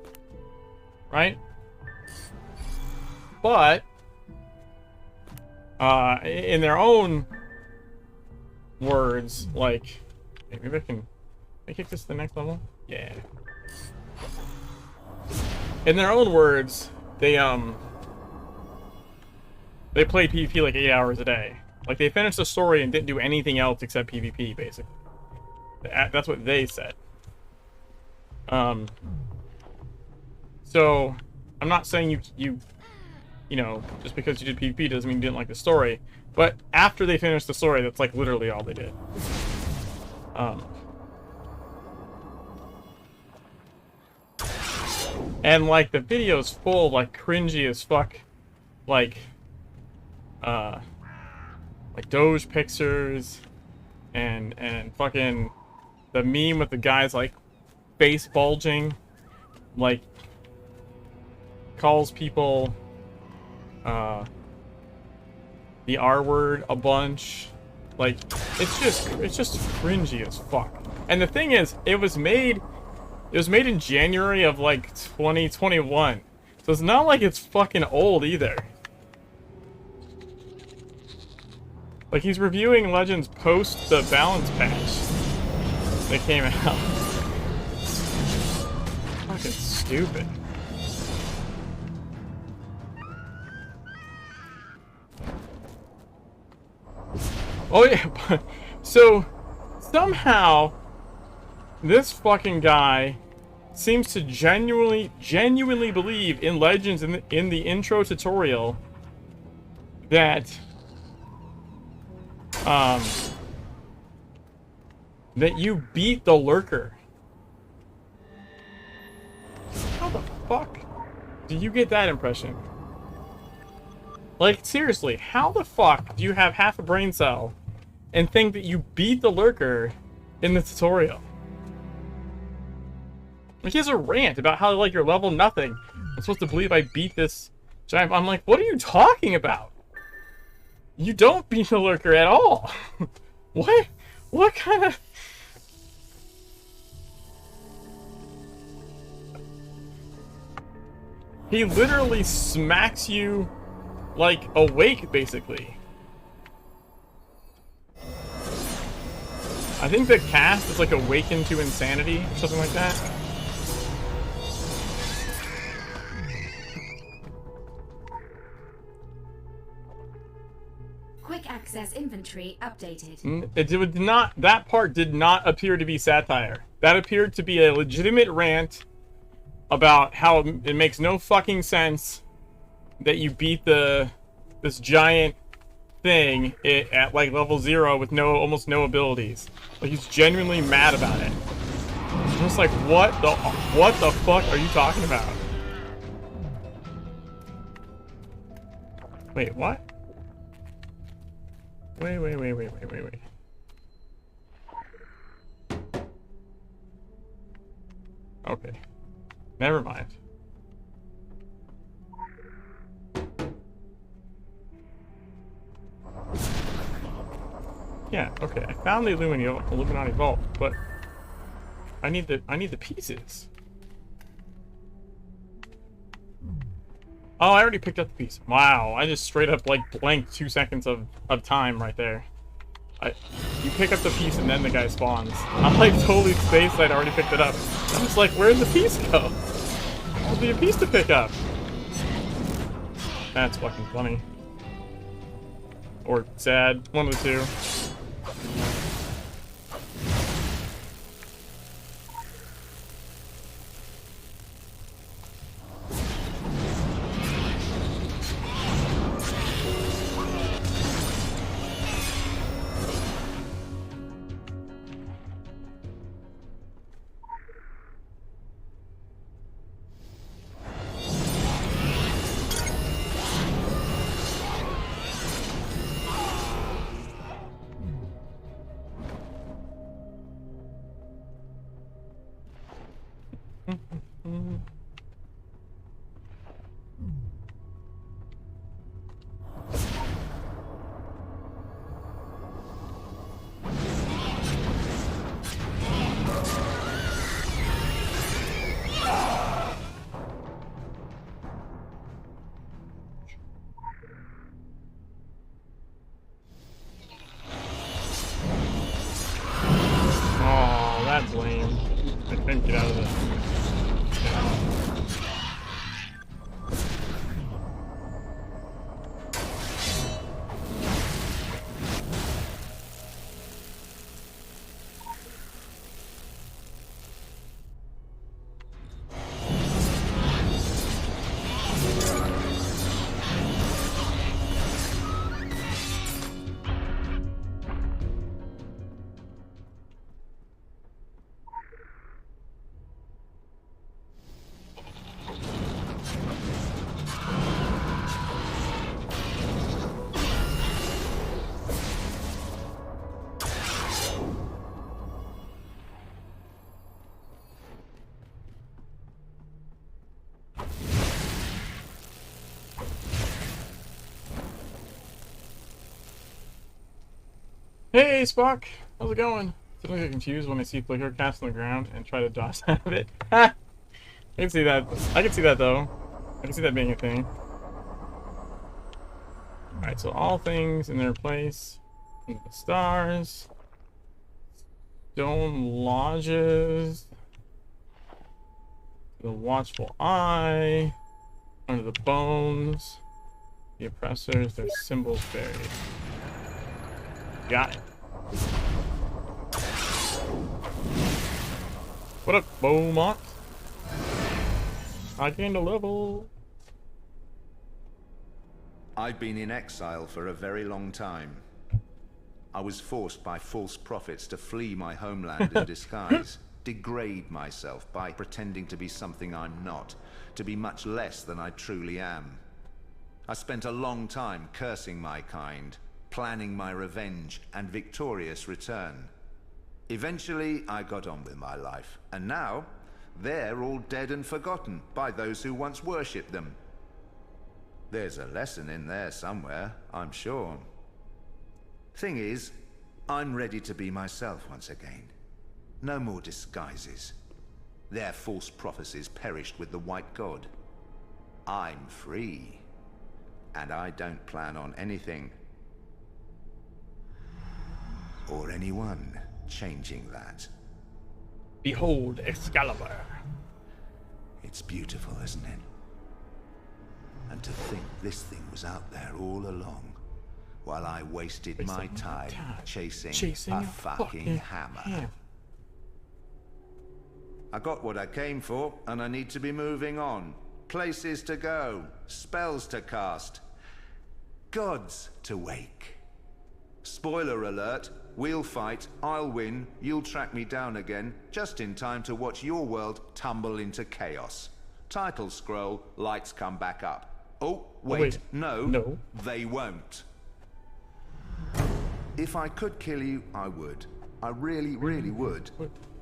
right? But, in their own words, like, hey, maybe I can kick this to the next level? Yeah. In their own words, they played PvP like 8 hours a day. Like, they finished the story and didn't do anything else except PvP, basically. That's what they said. So, I'm not saying you know, just because you did PvP doesn't mean you didn't like the story. But after they finished the story, that's, like, literally all they did. And, like, the video's full of, like, cringy as fuck, like Doge pictures, and fucking the meme with the guy's, like, face bulging, like, calls people, the R word a bunch. Like, it's just cringy as fuck. And the thing is, it was made in January of, like, 2021. So it's not like it's fucking old either. Like, he's reviewing Legends post the balance patch that came out. Fucking stupid. Oh yeah, so somehow this fucking guy seems to genuinely believe in Legends in the intro tutorial that that you beat the lurker. How the fuck do you get that impression? Like, seriously, how the fuck do you have half a brain cell and think that you beat the lurker in the tutorial? Like, he has a rant about how, like, you're level nothing. I'm supposed to believe I beat this giant. I'm like, what are you talking about? You don't beat the lurker at all. What? What kind of... He literally smacks you, like, awake, basically. I think the cast is, like, Awakened to Insanity, or something like that. Quick access inventory updated. That part did not appear to be satire. That appeared to be a legitimate rant about how it makes no fucking sense that you beat this giant thing at, like, level 0 with almost no abilities. Like, he's genuinely mad about it. I'm just like, what the fuck are you talking about? Wait, what? Wait. Okay. Never mind. Yeah, okay. I found the Illuminati vault, but I need the pieces. Oh, I already picked up the piece. Wow, I just straight up, like, blanked 2 seconds of time right there. You pick up the piece and then the guy spawns. I'm, like, totally spaced. I'd already picked it up. I was like, where'd the piece go? There'll be a piece to pick up. That's fucking funny. Or sad. One of the two. Hey, Spock! How's it going? Suddenly get confused when I see Flicker cast on the ground and try to dodge out of it. Ha! I can see that. I can see that, though. I can see that being a thing. Alright, so all things in their place. The stars. Stone lodges. The watchful eye. Under the bones. The oppressors, their symbols buried. Got it. What up, Beaumont? I gained a level. I've been in exile for a very long time. I was forced by false prophets to flee my homeland in disguise, degrade myself by pretending to be something I'm not, to be much less than I truly am. I spent a long time cursing my kind, planning my revenge and victorious return. Eventually, I got on with my life, and now, they're all dead and forgotten by those who once worshipped them. There's a lesson in there somewhere, I'm sure. Thing is, I'm ready to be myself once again. No more disguises. Their false prophecies perished with the White God. I'm free, and I don't plan on anything or anyone changing that. Behold Excalibur. It's beautiful, isn't it? And to think this thing was out there all along, while I wasted my time chasing a fucking hammer. I got what I came for, and I need to be moving on. Places to go, spells to cast, gods to wake. Spoiler alert, we'll fight, I'll win, you'll track me down again, just in time to watch your world tumble into chaos. Title scroll, lights come back up. Oh, wait, no, they won't. If I could kill you, I would. I really, really would.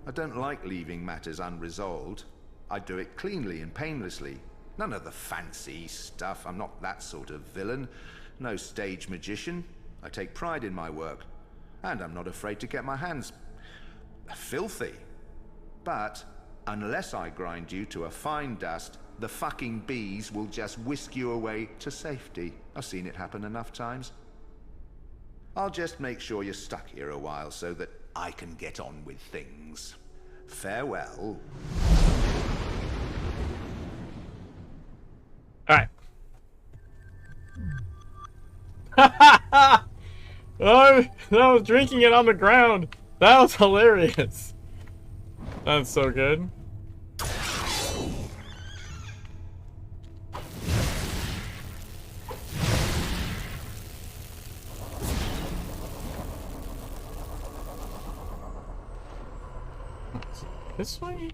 I don't like leaving matters unresolved. I do it cleanly and painlessly. None of the fancy stuff. I'm not that sort of villain. No stage magician. I take pride in my work. And I'm not afraid to get my hands filthy. But unless I grind you to a fine dust, the fucking bees will just whisk you away to safety. I've seen it happen enough times. I'll just make sure you're stuck here a while so that I can get on with things. Farewell. Alright. Oh, I was drinking it on the ground. That was hilarious. That's so good. This way?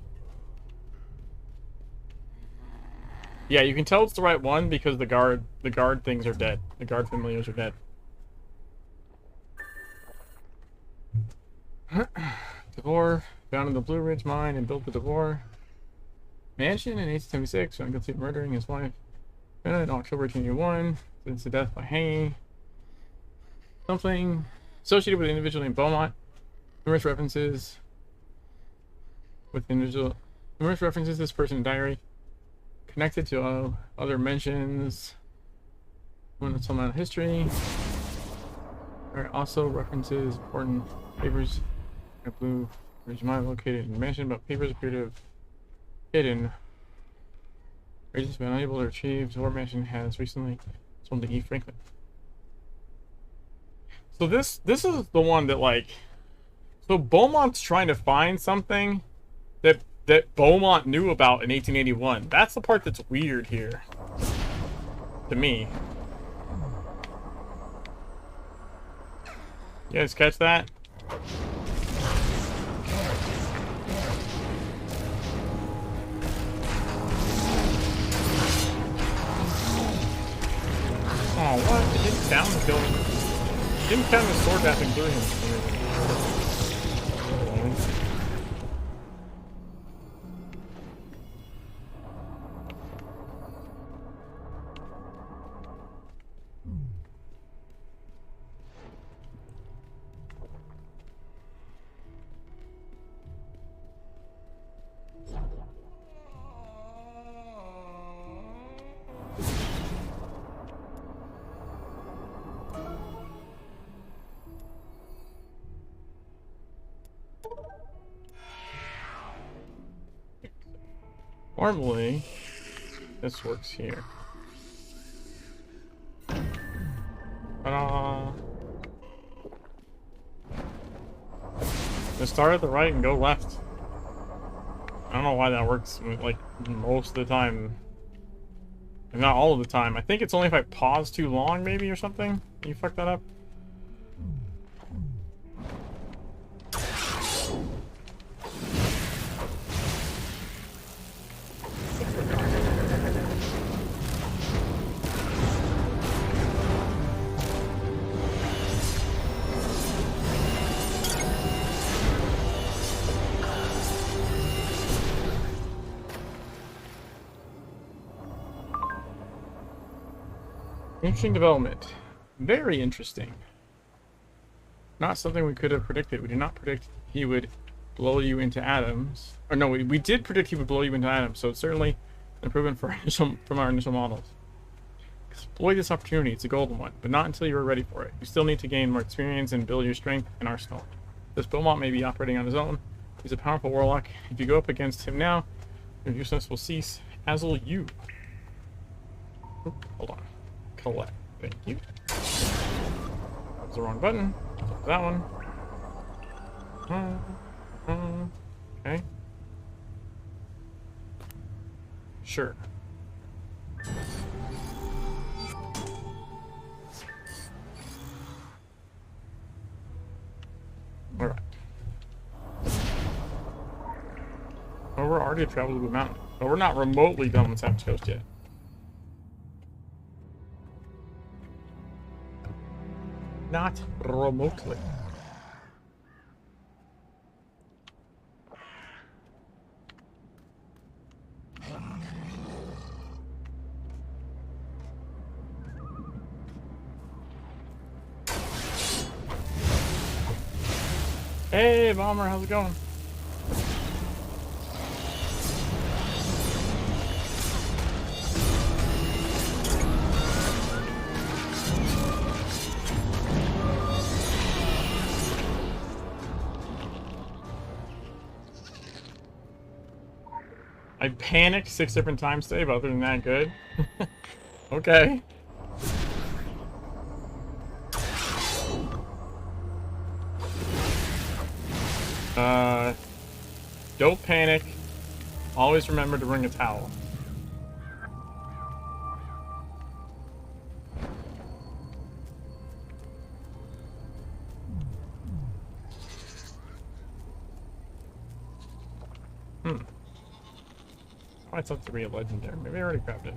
Yeah, you can tell it's the right one because the guard things are dead. The guard familiars are dead. DeVore found in the Blue Ridge mine and built the DeVore mansion in 1876 when conceived murdering his wife. In October 1881, sentenced to death by hanging. Something associated with an individual named Beaumont. Numerous references to this person's diary. Connected to other mentions. When some amount of history. There are also references important papers. A Blue Ridge mine located in the mansion, but papers appear to have hidden. Agents have been unable to retrieve. The mansion has recently sold to E. Franklin. So this is the one that, like, so Beaumont's trying to find something that Beaumont knew about in 1881. That's the part that's weird here to me. You guys catch that? Oh, what? It didn't down the building. It didn't count the sword passing through him. Normally, this works here. Ta-da! Just start at the right and go left. I don't know why that works, like, most of the time. And not all of the time. I think it's only if I pause too long, maybe, or something. You fuck that up? Interesting development. Very interesting. Not something we could have predicted. We did not predict he would blow you into atoms. Or no, we did predict he would blow you into atoms, so it's certainly an improvement from our initial models. Exploit this opportunity. It's a golden one, but not until you are ready for it. You still need to gain more experience and build your strength and arsenal. This Beaumont may be operating on his own. He's a powerful warlock. If you go up against him now, your uselessness will cease, as will you. Oop, hold on. Collect. Thank you. That was the wrong button. That one. Okay. Sure. Alright. Well, we're already traveled to the mountain. But we're not remotely done with Savage Coast yet. Not remotely. Hey, Bomber, how's it going? I panicked 6 different times today, but other than that, good. Okay. Don't panic. Always remember to bring a towel. I thought to be a legendary. Maybe I already grabbed it.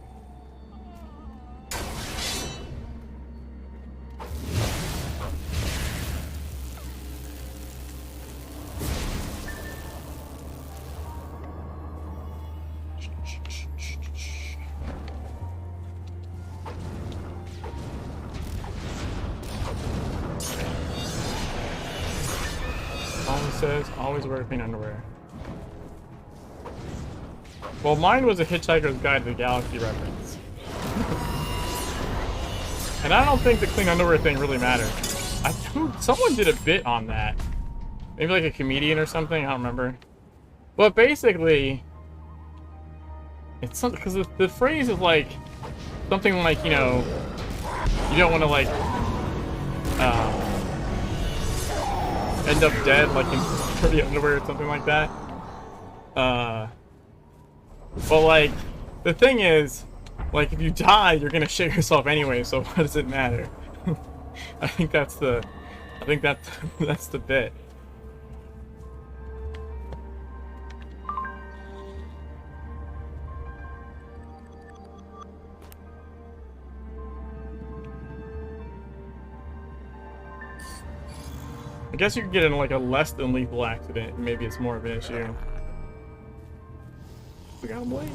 Always says, always wear clean underwear. Well, mine was a Hitchhiker's Guide to the Galaxy reference. And I don't think the clean underwear thing really matters. Someone did a bit on that. Maybe like a comedian or something, I don't remember. But basically, it's something, because the phrase is like, something like, you know, you don't want to like, end up dead like in dirty underwear or something like that. But like, the thing is, like, if you die, you're gonna shit yourself anyway, so what does it matter? I think that's the bit. I guess you could get in like a less than lethal accident, and maybe it's more of an issue. We got him late.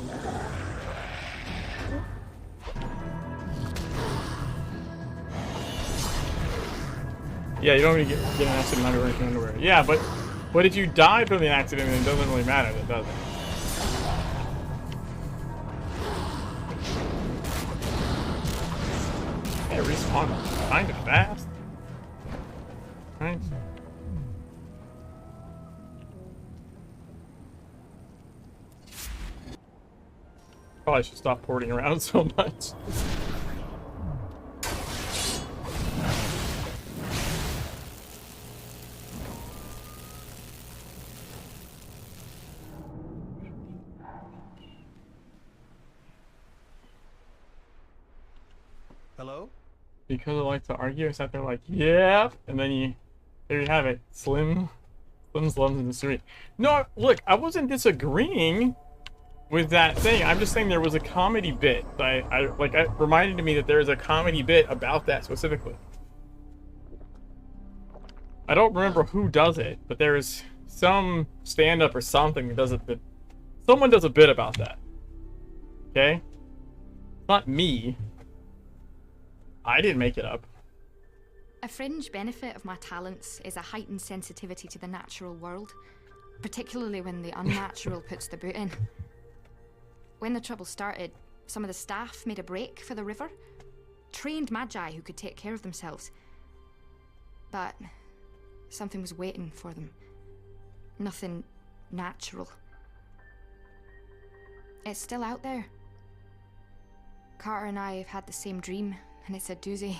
Yeah, you don't really get an accident underwear. Yeah, but if you die from the accident, then it doesn't really matter, then, does it? Hey, respawn kind of fast. Right. Probably should stop porting around so much. Hello? Because I like to argue, I sat there like, yeah, and then there you have it. Slim slums in the street. No, look, I wasn't disagreeing with that thing. I'm just saying there was a comedy bit. It reminded me that there is a comedy bit about that specifically. I don't remember who does it, but there is some stand-up or something that does it. That someone does a bit about that. Okay? It's not me. I didn't make it up. A fringe benefit of my talents is a heightened sensitivity to the natural world, particularly when the unnatural puts the boot in. When the trouble started, some of the staff made a break for the river. Trained magi who could take care of themselves. But something was waiting for them. Nothing natural. It's still out there. Carter and I have had the same dream, and it's a doozy.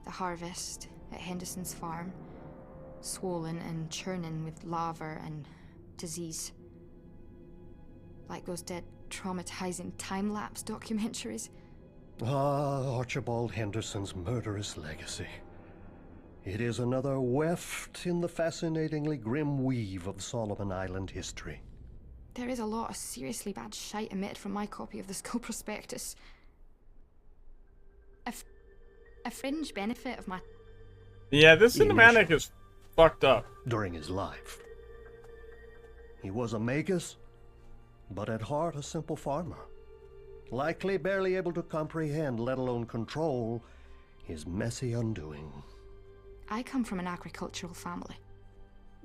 The harvest at Henderson's farm, swollen and churning with lava and disease. Like those dead, traumatizing time-lapse documentaries. Ah, Archibald Henderson's murderous legacy. It is another weft in the fascinatingly grim weave of Solomon Island history. There is a lot of seriously bad shite emitted from my copy of the school prospectus. A fringe benefit of my... Yeah, this cinematic is fucked up. During his life. He was a magus, but at heart a simple farmer. Likely barely able to comprehend, let alone control, his messy undoing. I come from an agricultural family.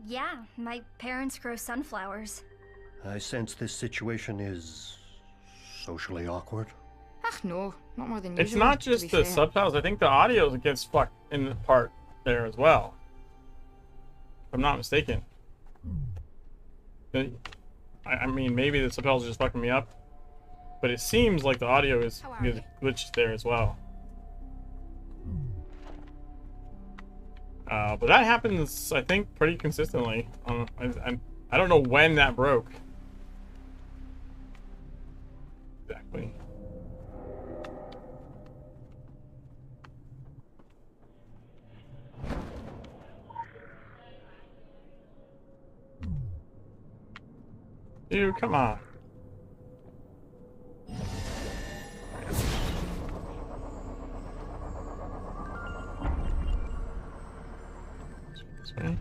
Yeah, my parents grow sunflowers. I sense this situation is socially awkward. Ah, no, not more than usual. It's not just the subtitles. I think the audio gets fucked in the part there as well. If I'm not mistaken. I mean, maybe the subtitles are just fucking me up, but it seems like the audio is glitched there as well. But that happens, I think, pretty consistently. I don't know when that broke. Exactly. Dude, come on. This way.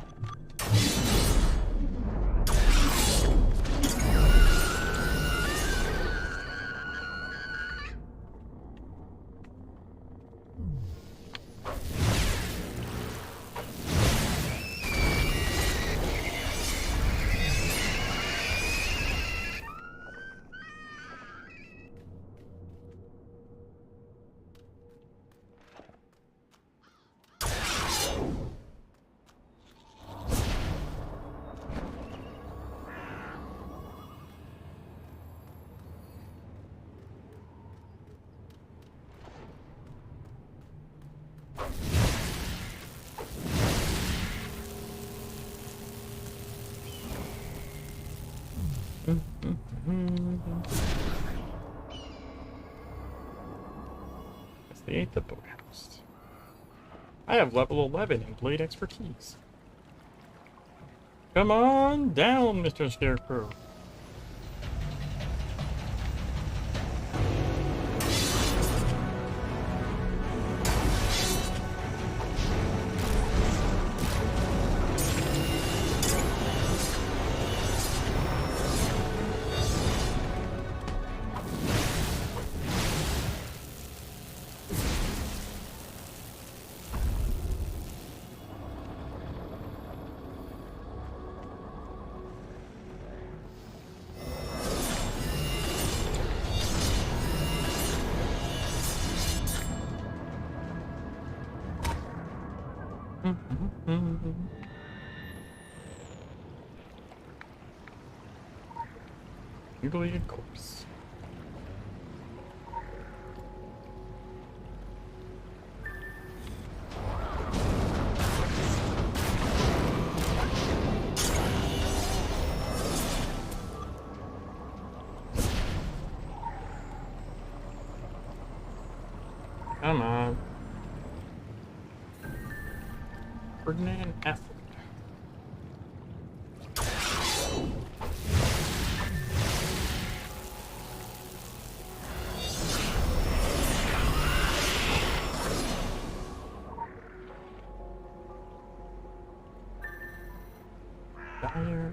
That's the 8th boathouse. I have level 11 in blade expertise. Come on down, Mr. Scarecrow. Mutilated corpse. Come on. Ferdinand F. Dyer.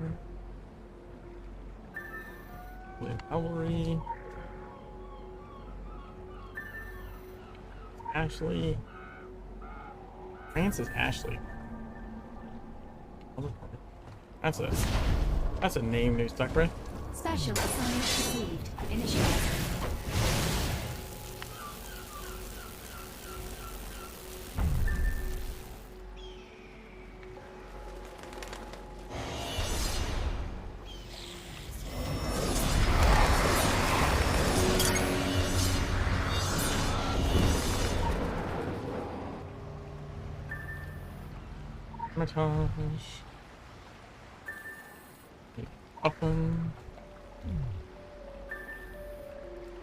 Lynn Ellery. Ashley. Francis Ashley. That's a name new stuck, right? Special assignment received. Initiated. Hermitage. Upham.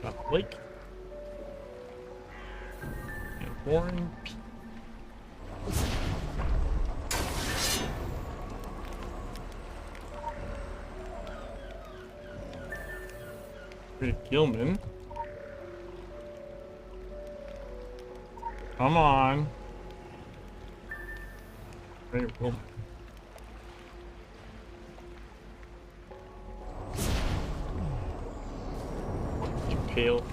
Got Blake. And Warren. Gilman. Come on. Very well. Pale.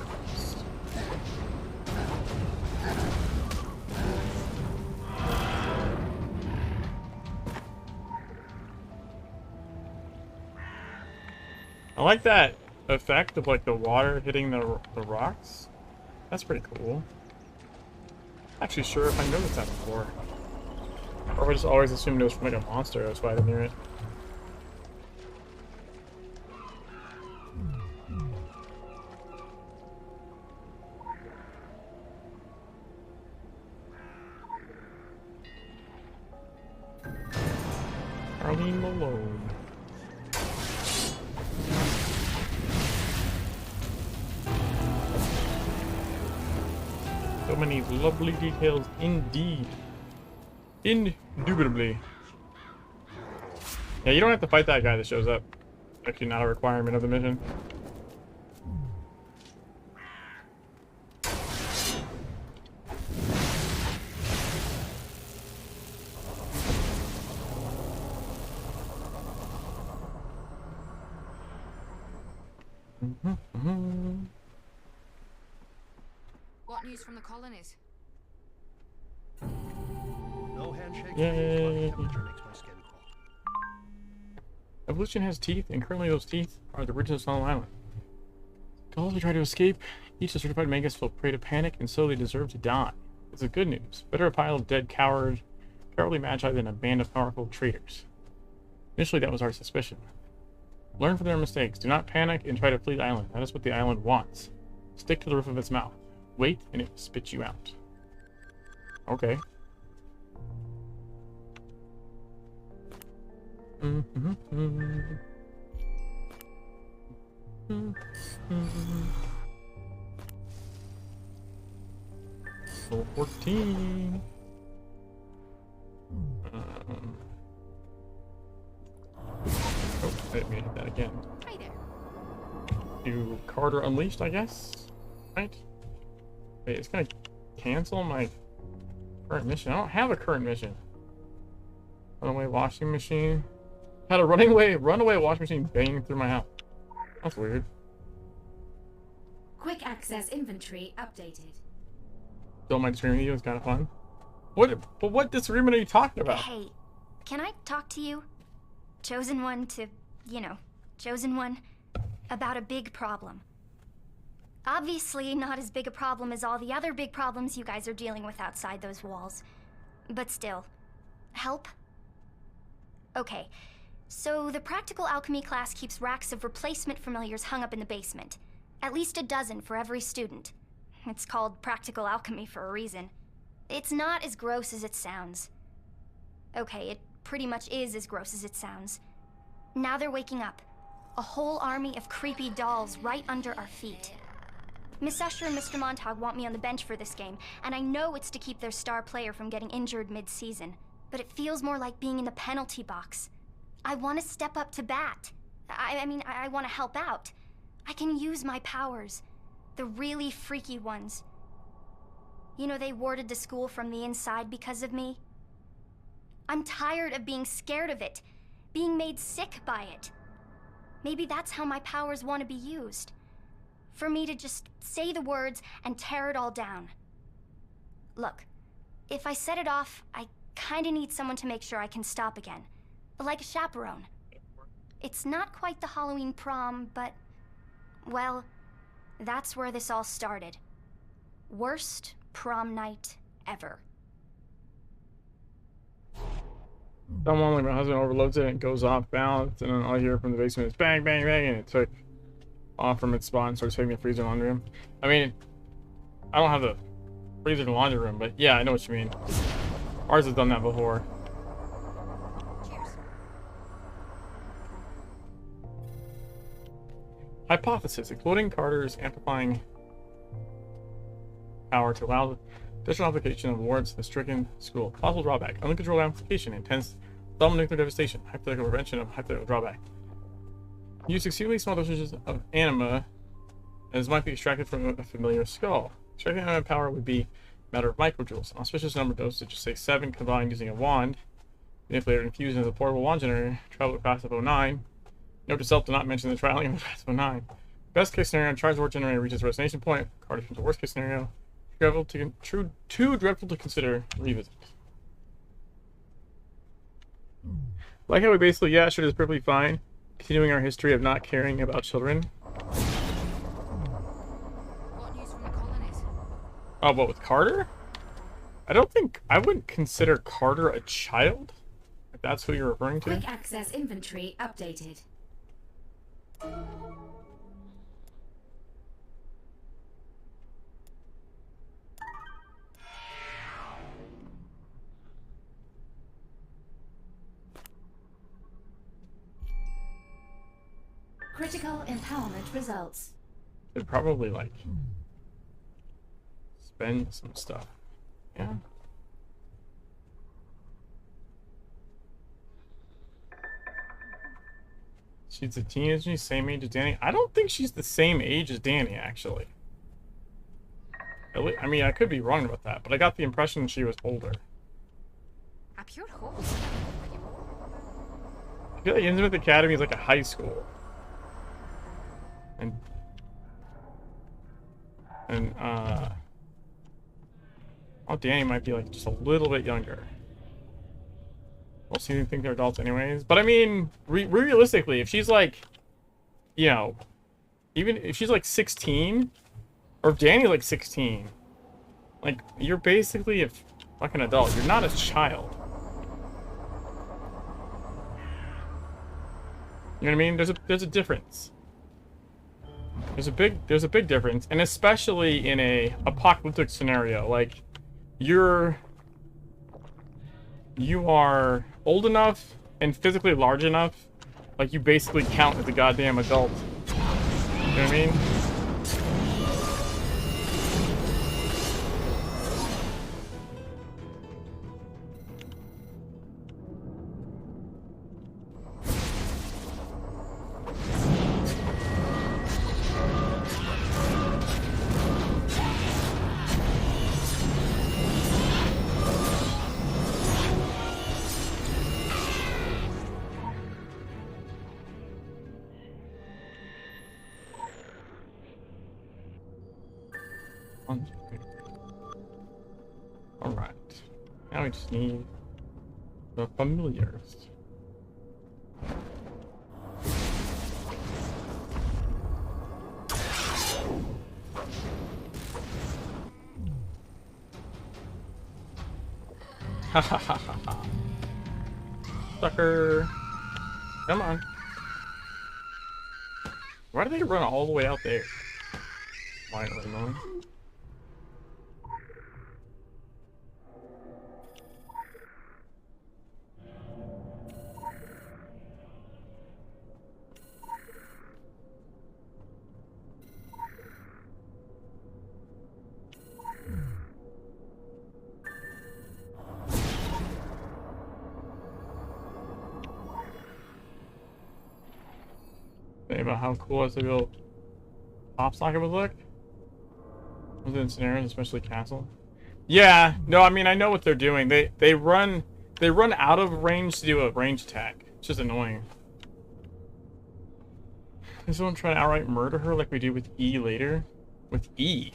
I like that effect of like the water hitting the rocks. That's pretty cool. Actually, sure if I noticed that before. Or I just always assumed it was from like a monster, that's why I didn't hear it. Arlene Malone. So many lovely details indeed. Indubitably. Yeah, you don't have to fight that guy that shows up. Actually not a requirement of the mission. What news from the colonies? No handshake. Yay. Temperature makes my skin crawl. Evolution has teeth, and currently those teeth are the original Solomon Island. Those who try to escape, each a certified Magus will prey to panic, and so they deserve to die. This is good news. Better a pile of dead cowardly magi than a band of powerful traitors. Initially, that was our suspicion. Learn from their mistakes. Do not panic and try to flee the island. That is what the island wants. Stick to the roof of its mouth. Wait, and it will spit you out. Okay. Level 14. Oh, I didn't mean to hit that again. Hi there. Do Carter Unleashed, I guess? Right? Wait, it's gonna cancel my current mission. I don't have a current mission. Runaway washing machine. Had a runaway washing machine banging through my house. That's weird. Quick access inventory updated. Still my streaming video is kind of fun. What disagreement are you talking about? Hey, can I talk to you? Chosen one to, chosen one about a big problem. Obviously not as big a problem as all the other big problems you guys are dealing with outside those walls. But still, help? Okay, so the practical alchemy class keeps racks of replacement familiars hung up in the basement. At least a dozen for every student. It's called practical alchemy for a reason. It's not as gross as it sounds. Okay, it pretty much is as gross as it sounds. Now they're waking up. A whole army of creepy dolls right under our feet. Miss Escher and Mr. Montag want me on the bench for this game, and I know it's to keep their star player from getting injured mid-season. But it feels more like being in the penalty box. I want to step up to bat. I want to help out. I can use my powers. The really freaky ones. You know, they warded the school from the inside because of me. I'm tired of being scared of it, being made sick by it. Maybe that's how my powers want to be used. For me to just say the words and tear it all down. Look, if I set it off, I kinda need someone to make sure I can stop again. Like a chaperone. It's not quite the Halloween prom, but... well, that's where this all started. Worst prom night ever. Someone like my husband overloads it and it goes off balance, and then all I hear from the basement is bang, bang, bang, and it's like off from its spot and starts hitting the freezer and laundry room. I mean, I don't have the freezer and laundry room, but yeah, I know what you mean. Ours has done that before. Cheers. Hypothesis: exploding Carter's amplifying power to allow additional application of wards to the stricken school. Possible drawback: uncontrolled amplification, intense thermonuclear devastation, hypothetical prevention of hypothetical drawback. Use extremely small dosages of anima as might be extracted from a familiar skull. Extracting anima power would be a matter of microjoules. Auspicious number dosage, say 7 combined using a wand. Manipulated and infused into a portable wand generator. Travel at fast of 09. Note to self, do not mention the trialing of the fast of 09. Best case scenario, charged ward generator reaches resonation point. Carter becomes the worst case scenario. Too dreadful to consider. Revisit. Like how we basically, yeah, sure, is perfectly fine. Continuing our history of not caring about children. What news from the colonies? Oh, what, with Carter? I wouldn't consider Carter a child. If that's who you're referring to. Quick access inventory updated. Critical empowerment results. Should probably, like, spend some stuff. Yeah. She's a teenager, same age as Danny. I don't think she's the same age as Danny, actually. I mean, I could be wrong about that, but I got the impression she was older. A pure hope. I feel like Innsmouth Academy is like a high school. Oh, Danny might be like just a little bit younger. Most of you think they're adults anyways. But I mean, realistically, if she's like, you know, even if she's like 16, or if Danny's like 16, like, you're basically a fucking adult. You're not a child. You know what I mean? There's a difference. There's a big difference, and especially in a apocalyptic scenario, like you are old enough and physically large enough, like you basically count as a goddamn adult. You know what I mean? Alright. Now we just need the familiars. Ha ha ha ha ha. Sucker. Come on. Why do they run all the way out there? Why not annoying? Think about how cool a civil pop socket would look. Within scenarios, especially castle. Yeah, no, I mean I know what they're doing. They run out of range to do a range attack. It's just annoying. Is someone trying to outright murder her like we do with E later? With E?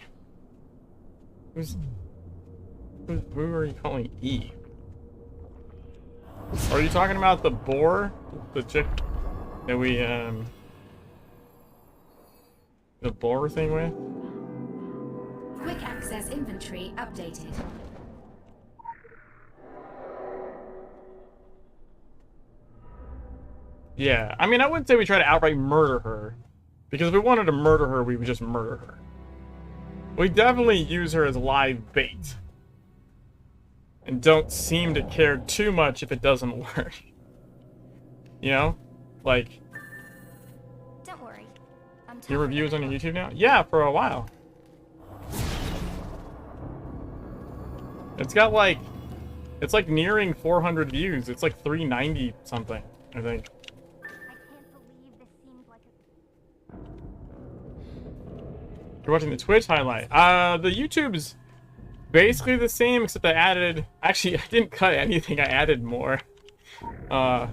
Who are you calling E? Are you talking about the boar? The chick that we, the boar thing with? Quick access inventory updated. Yeah, I mean, I wouldn't say we try to outright murder her. Because if we wanted to murder her, we would just murder her. We definitely use her as live bait. And don't seem to care too much if it doesn't work. You know? Like... Don't worry. Your reviews on your YouTube now? Yeah, for a while. It's got like... It's like nearing 400 views. It's like 390 something, I think. You're watching the Twitch highlight. The YouTube's basically the same, except I added... Actually, I didn't cut anything. I added more. I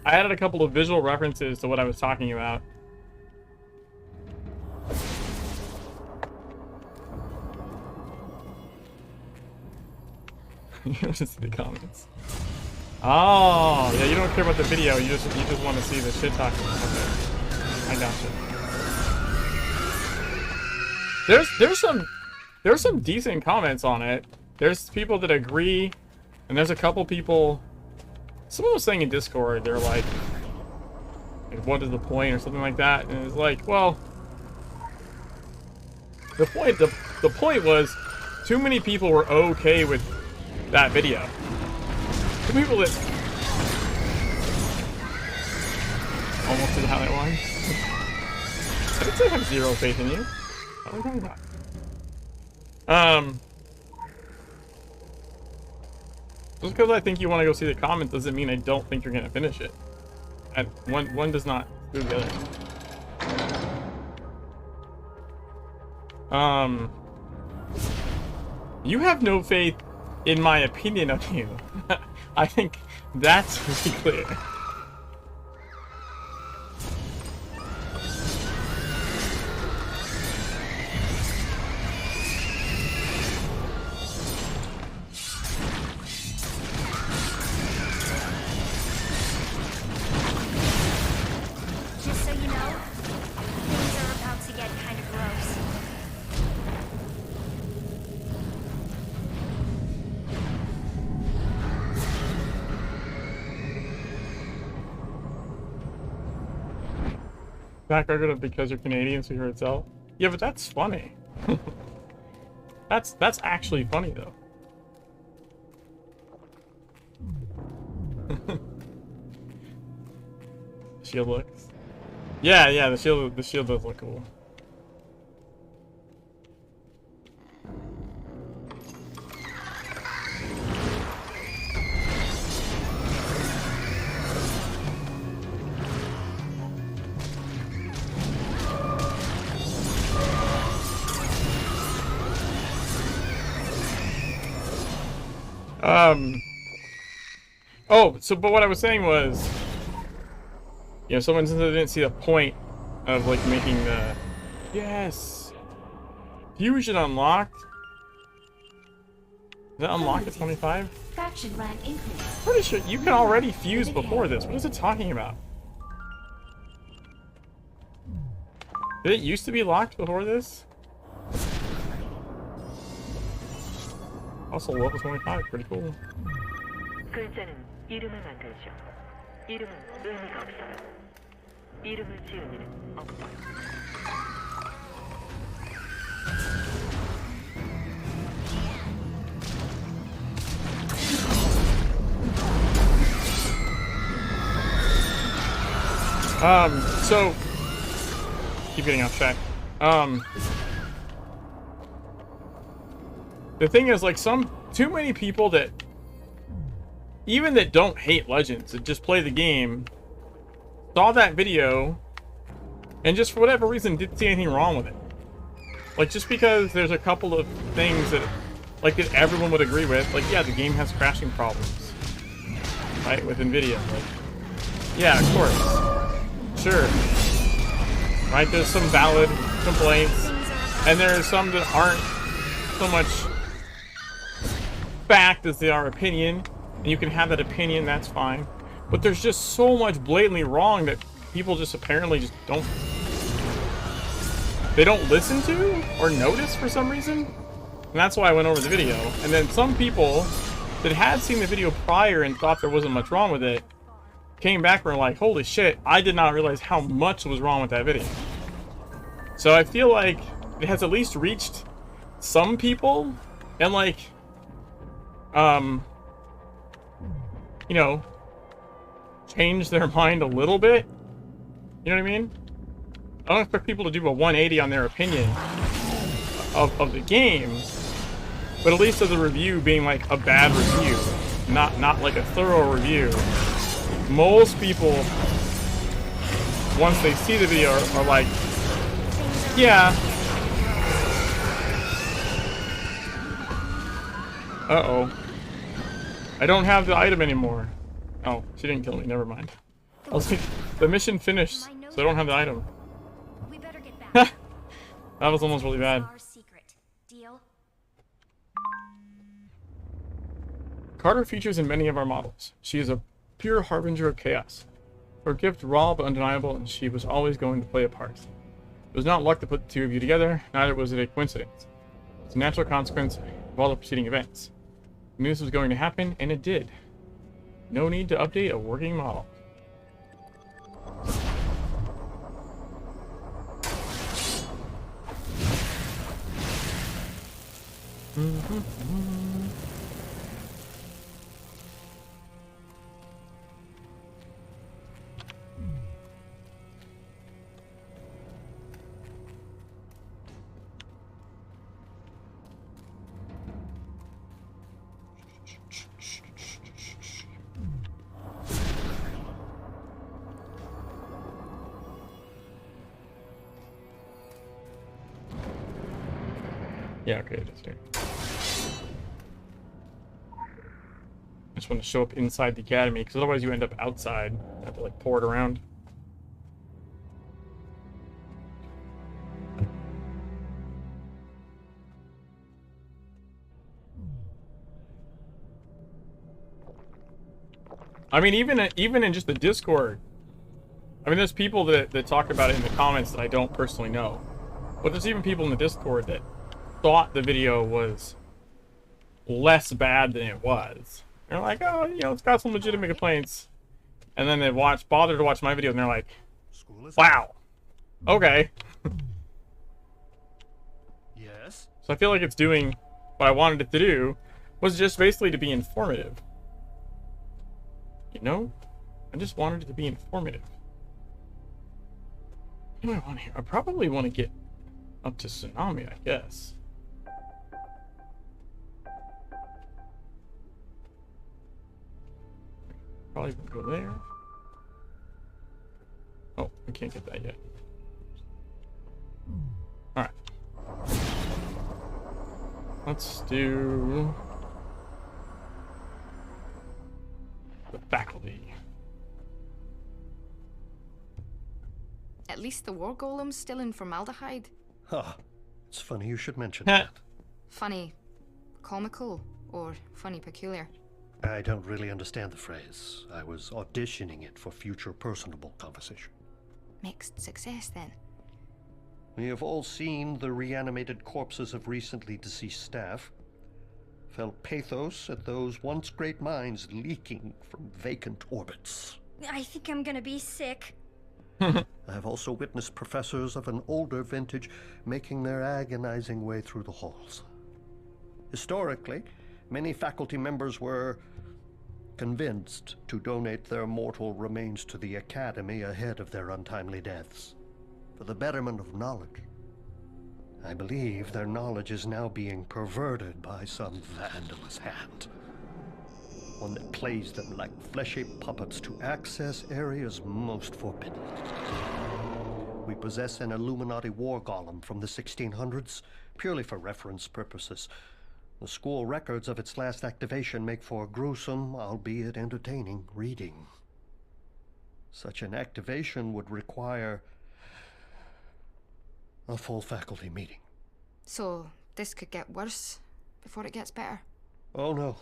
added a couple of visual references to what I was talking about. You don't just see the comments. Oh, yeah, you don't care about the video. You just want to see the shit talking. Okay. I gotcha. There's some decent comments on it. There's people that agree, and there's a couple people. Someone was saying in Discord, they're like, "What is the point?" or something like that, and it's like, well, the point was, too many people were okay with that video. Two people that almost did how that one. I did say I have zero faith in you. What are we talking about? Just because I think you want to go see the comments doesn't mean I don't think you're gonna finish it. And one does not do the other. You have no faith in my opinion of you. I think that's pretty clear. Just so you know, things are about to get kind of gross. Back record of because you're Canadian, so you heard itself. Yeah, but that's funny. That's actually funny though. Shield looks. Yeah, the shield does look cool. Oh, so, but what I was saying was, you know, someone said they didn't see the point of, like, making the... Yes! Fusion unlocked? Is that unlocked at 25? Faction rank increase. Pretty sure you can already fuse before this. What is it talking about? Did it used to be locked before this? Also level 25, pretty cool. 글자는 이름을 만들죠. 이름은 의미가 없어요. 이름을 지은 이는 없어요. So keep getting off track. The thing is, like, too many people that even that don't hate Legends, that just play the game, saw that video and just for whatever reason didn't see anything wrong with it. Like, just because there's a couple of things that, like, that everyone would agree with, like, yeah, the game has crashing problems, right, with NVIDIA, like, yeah, of course, sure, right, there's some valid complaints, and there's some that aren't so much fact as they are opinion, and you can have that opinion, that's fine, but there's just so much blatantly wrong that people just apparently just don't listen to or notice for some reason. And that's why I went over the video. And then some people that had seen the video prior and thought there wasn't much wrong with it came back and were like, holy shit, I did not realize how much was wrong with that video. So I feel like it has at least reached some people and, like, you know, changed their mind a little bit. You know what I mean? I don't expect people to do a 180 on their opinion of the game, but at least as a review being like a bad review, not like a thorough review. Most people, once they see the video, are like, yeah. Uh-oh. I don't have the item anymore. Oh, she didn't kill me, never mind. I was like, the mission finished, so I don't have the item. That was almost really bad. Carter features in many of our models. She is a pure harbinger of chaos. Her gift raw but undeniable, and she was always going to play a part. It was not luck to put the two of you together, neither was it a coincidence. It's a natural consequence of all the preceding events. We knew this was going to happen, and it did. No need to update a working model. Yeah, okay, it is here. I just want to show up inside the academy, because otherwise you end up outside. You have to, like, pour it around. I mean, even in just the Discord, I mean, there's people that talk about it in the comments that I don't personally know. But there's even people in the Discord that thought the video was less bad than it was. They're like, oh, you know, it's got some legitimate complaints. And then they bother to watch my video, and they're like, wow, okay. Yes? So I feel like it's doing what I wanted it to do, was just basically to be informative. You know? I just wanted it to be informative. What do I want here? I probably want to get up to Tsunami, I guess. Probably go there. Oh, I can't get that yet. Alright. Let's do the faculty. At least the war golem's still in formaldehyde. Huh. It's funny you should mention that. Funny comical or funny peculiar? I don't really understand the phrase. I was auditioning it for future personable conversation. Mixed success, then. We have all seen the reanimated corpses of recently deceased staff. Felt pathos at those once great minds leaking from vacant orbits. I think I'm gonna be sick. I have also witnessed professors of an older vintage making their agonizing way through the halls. Historically, many faculty members were convinced to donate their mortal remains to the Academy ahead of their untimely deaths, for the betterment of knowledge. I believe their knowledge is now being perverted by some vandalous hand. one that plays them like fleshy puppets to access areas most forbidden. We possess an Illuminati war golem from the 1600s, purely for reference purposes. The school records of its last activation make for gruesome, albeit entertaining, reading. Such an activation would require a full faculty meeting. So, this could get worse before it gets better? Oh no.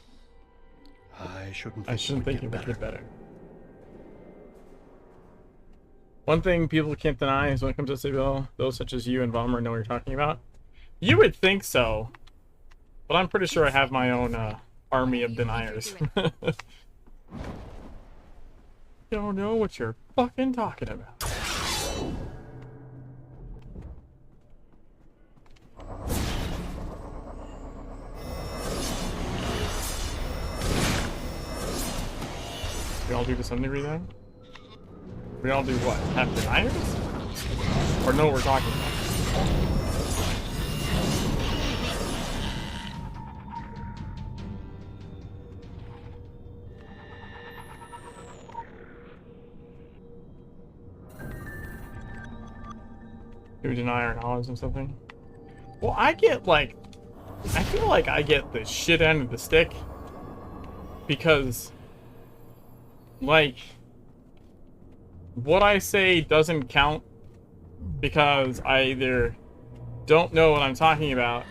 I shouldn't think it would get better. One thing people can't deny is when it comes to Civil, those such as you and Vollmer know what you're talking about. You would think so, but I'm pretty sure I have my own army of deniers. Don't know what you're fucking talking about. We all do to some degree then? We all do what? Have deniers? Or know what we're talking about? Do we deny our knowledge of something? Well, I get like... I feel like I get the shit end of the stick. Because... like... what I say doesn't count because I either don't know what I'm talking about.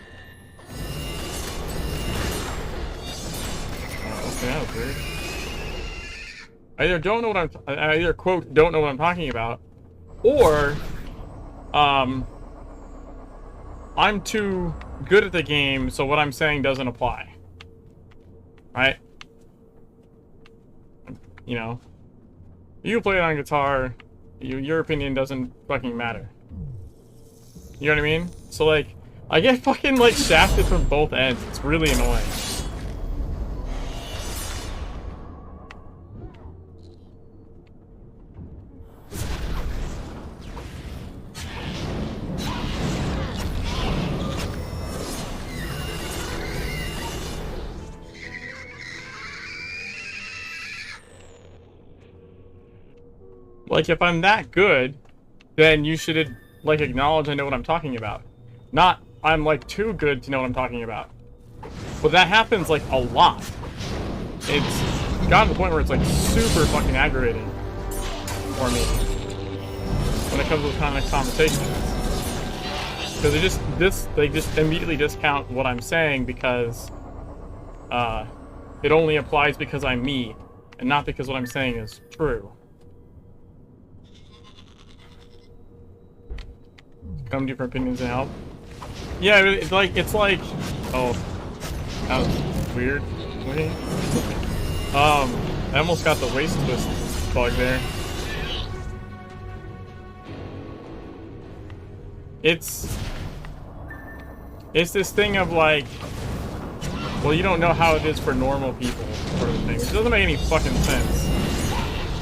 Oh, okay, that was weird. I either don't know what I either quote don't know what I'm talking about, or I'm too good at the game, so what I'm saying doesn't apply. Right? You know. You play it on guitar, your opinion doesn't fucking matter. You know what I mean? So like, I get fucking like shafted from both ends. It's really annoying. Like, if I'm that good, then you should, like, acknowledge I know what I'm talking about. Not, I'm, like, too good to know what I'm talking about. But that happens, like, a lot. It's gotten to the point where it's, like, super fucking aggravating for me when it comes to those kind of conversations. Because they just immediately discount what I'm saying because it only applies because I'm me, and not because what I'm saying is true. Come different opinions and help. Yeah, it's like oh, that was weird. Wait. I almost got the waist twist bug there. It's this thing of like, well, you don't know how it is for normal people, sort of thing. It doesn't make any fucking sense.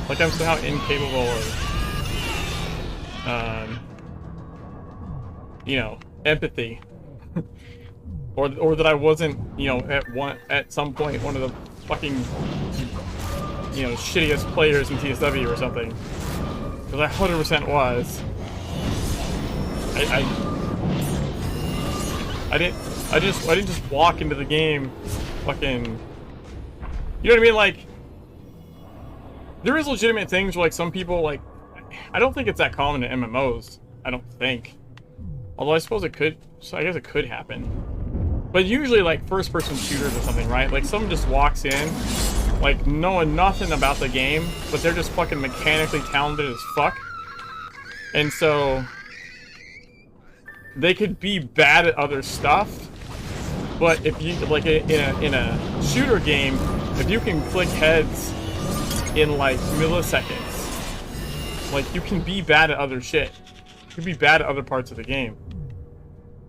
Like I'm somehow incapable of you know, empathy, or that I wasn't, you know, at some point one of the fucking, you know, shittiest players in TSW or something, because I 100% was. I didn't just walk into the game, fucking, you know what I mean? Like, there is legitimate things where, like, some people, like, I don't think it's that common in MMOs. I don't think. Although I suppose it could, so I guess it could happen. But usually like first-person shooters or something, right? Like someone just walks in, like knowing nothing about the game, but they're just fucking mechanically talented as fuck. And so they could be bad at other stuff, but if you like in a shooter game, if you can click heads in like milliseconds, like you can be bad at other shit. You can be bad at other parts of the game.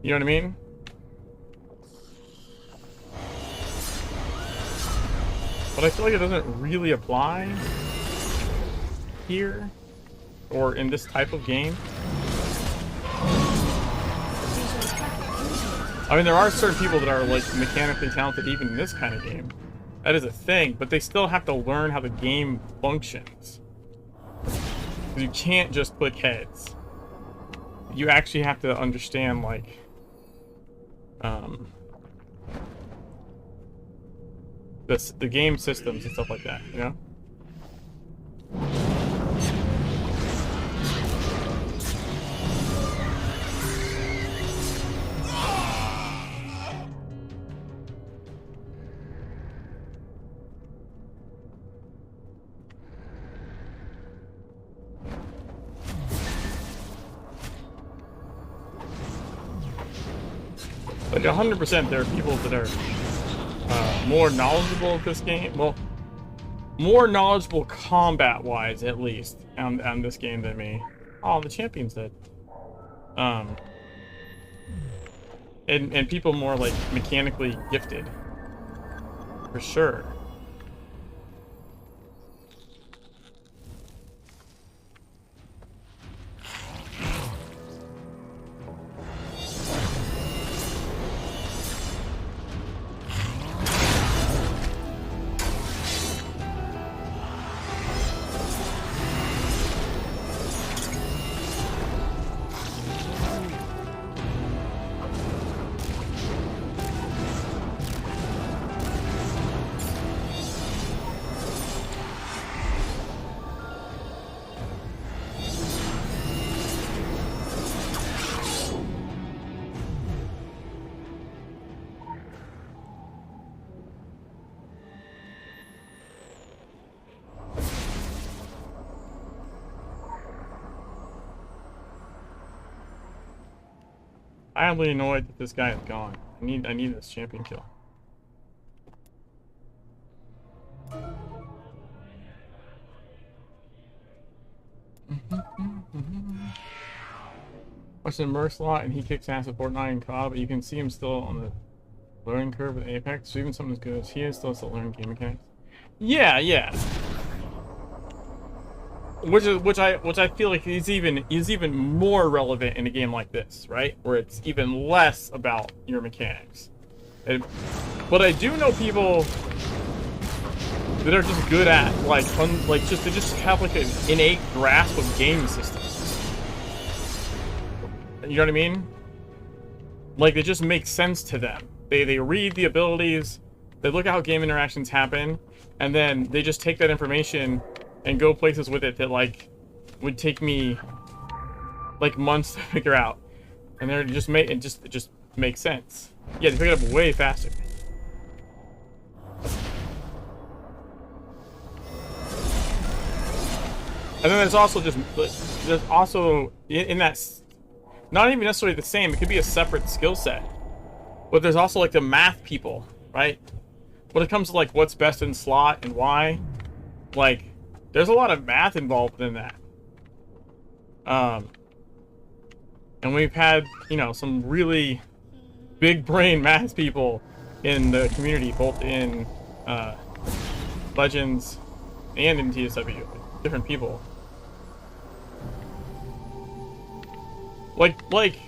You know what I mean? But I feel like it doesn't really apply here or in this type of game. I mean, there are certain people that are like mechanically talented even in this kind of game. That is a thing, but they still have to learn how the game functions. You can't just click heads. You actually have to understand, like, the game systems and stuff like that, you know? Like 100%, there are people that are more knowledgeable of this game. Well, more knowledgeable combat-wise, at least, on this game than me. Oh, the champion's dead. And people more like mechanically gifted, for sure. I'm really annoyed that this guy is gone. I need this champion kill. Watch the Merc lot and he kicks ass at Fortnite and COD, but you can see him still on the learning curve with Apex. So even something as good as he is still has to learn game mechanics. Yeah, yeah. Which I feel like is even more relevant in a game like this, right? Where it's even less about your mechanics. But I do know people that are just good at they just have like an innate grasp of game systems. You know what I mean? Like it just makes sense to them. They read the abilities, they look at how game interactions happen, and then they just take that information and go places with it that like would take me like months to figure out, and they're just it just makes sense. Yeah, they pick it up way faster. And then there's also in that, not even necessarily the same. It could be a separate skill set, but there's also like the math people, right? When it comes to like what's best in slot and why, like. There's a lot of math involved in that. And we've had, you know, some really big brain math people in the community, both in Legends and in TSW. Different people. Like,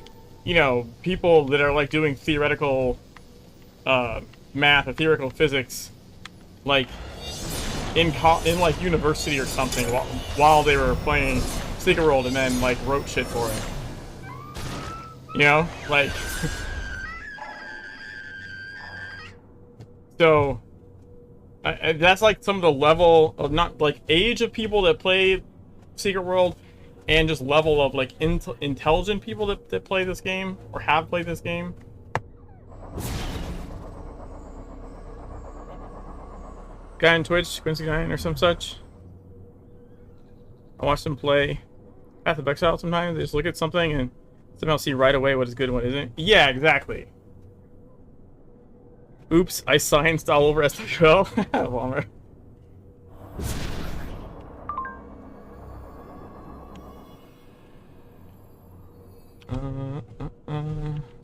you know, people that are like doing theoretical math or theoretical physics, like in like university or something while they were playing Secret World, and then like wrote shit for it. You know, like so that's like some of the level of not like age of people that play Secret World, and just level of like intelligent people that play this game or have played this game. Guy on Twitch, Quincy9 or some such. I watch them play Path of Exile sometimes. They just look at something and somehow see right away what is good and what isn't. Yeah, exactly. Oops, I scienced all over SWL. Bummer.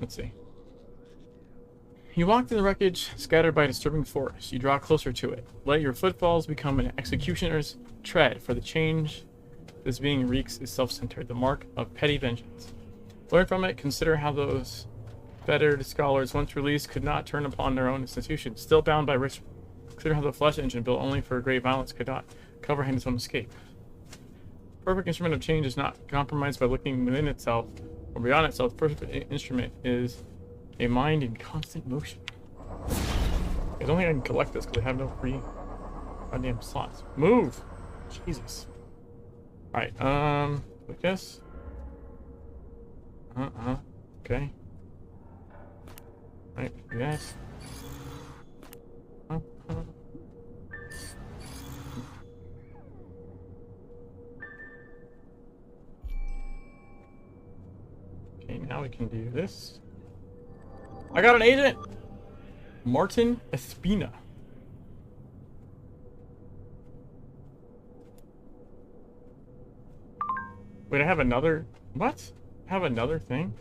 Let's see. You walk through the wreckage scattered by a disturbing forest. You draw closer to it. Let your footfalls become an executioner's tread, for the change this being wreaks is self-centered, the mark of petty vengeance. Learn from it. Consider how those fettered scholars once released could not turn upon their own institutions, still bound by rich Clear how the flesh engine built only for great violence could not comprehend its own escape. Perfect instrument of change is not compromised by looking within itself or beyond itself. Perfect instrument is a mind in constant motion. I don't think I can collect this because I have no free goddamn slots. Move! Jesus. Alright, like this. Okay. Right, yes. Okay, now we can do this. I got an agent! Martin Espina. Wait, I have another... What? I have another thing?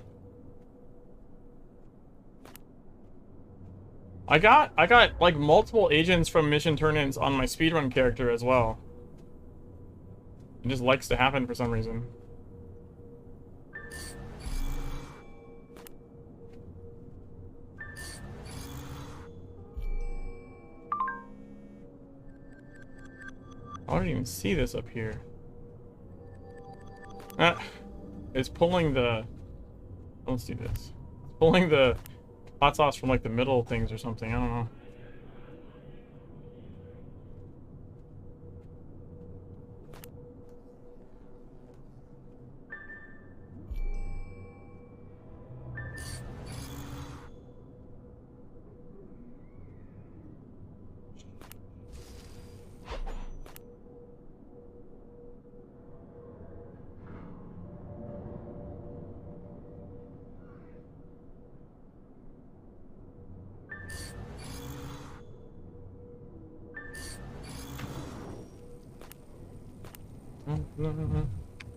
I got like multiple agents from mission turn-ins on my speedrun character as well. It just likes to happen for some reason. I don't even see this up here. It's pulling the... Let's do this. It's pulling the hot sauce from like the middle things or something. I don't know.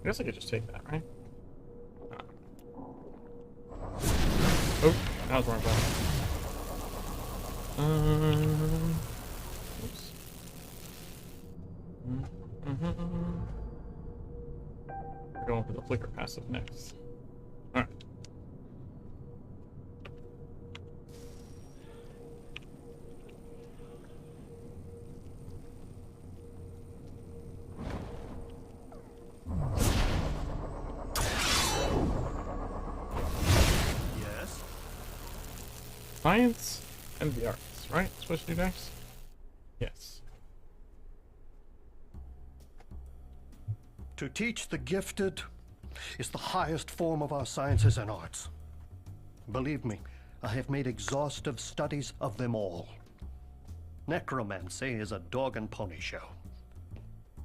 I guess I could just take that, right? Oh, that was wrong button. Oops. We're going for the flicker passive next. Alright. Science and the arts, right? Supposed to do next? Yes. To teach the gifted is the highest form of our sciences and arts. Believe me, I have made exhaustive studies of them all. Necromancy is a dog and pony show.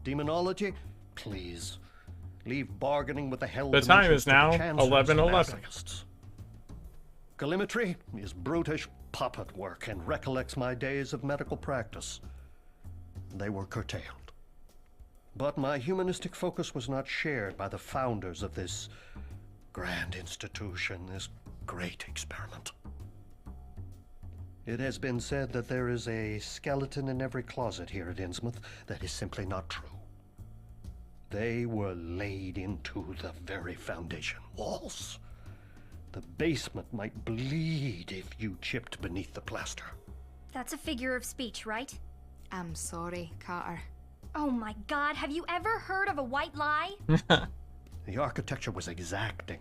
Demonology, please, leave bargaining with the hell. The time is now 11:11. Callimetry is brutish puppet work and recollects my days of medical practice. They were curtailed. But my humanistic focus was not shared by the founders of this grand institution, this great experiment. It has been said that there is a skeleton in every closet here at Innsmouth. That is simply not true. They were laid into the very foundation walls. The basement might bleed if you chipped beneath the plaster. That's a figure of speech, right? I'm sorry, Carter. Oh my god, have you ever heard of a white lie? The architecture was exacting.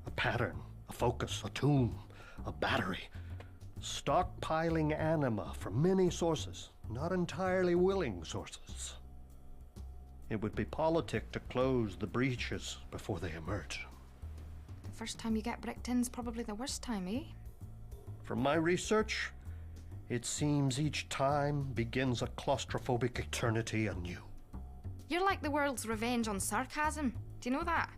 A pattern, a focus, a tomb, a battery. Stockpiling anima from many sources, not entirely willing sources. It would be politic to close the breaches before they emerge. First time you get bricked in's probably the worst time, eh? From my research, it seems each time begins a claustrophobic eternity anew. You're like the world's revenge on sarcasm. Do you know that?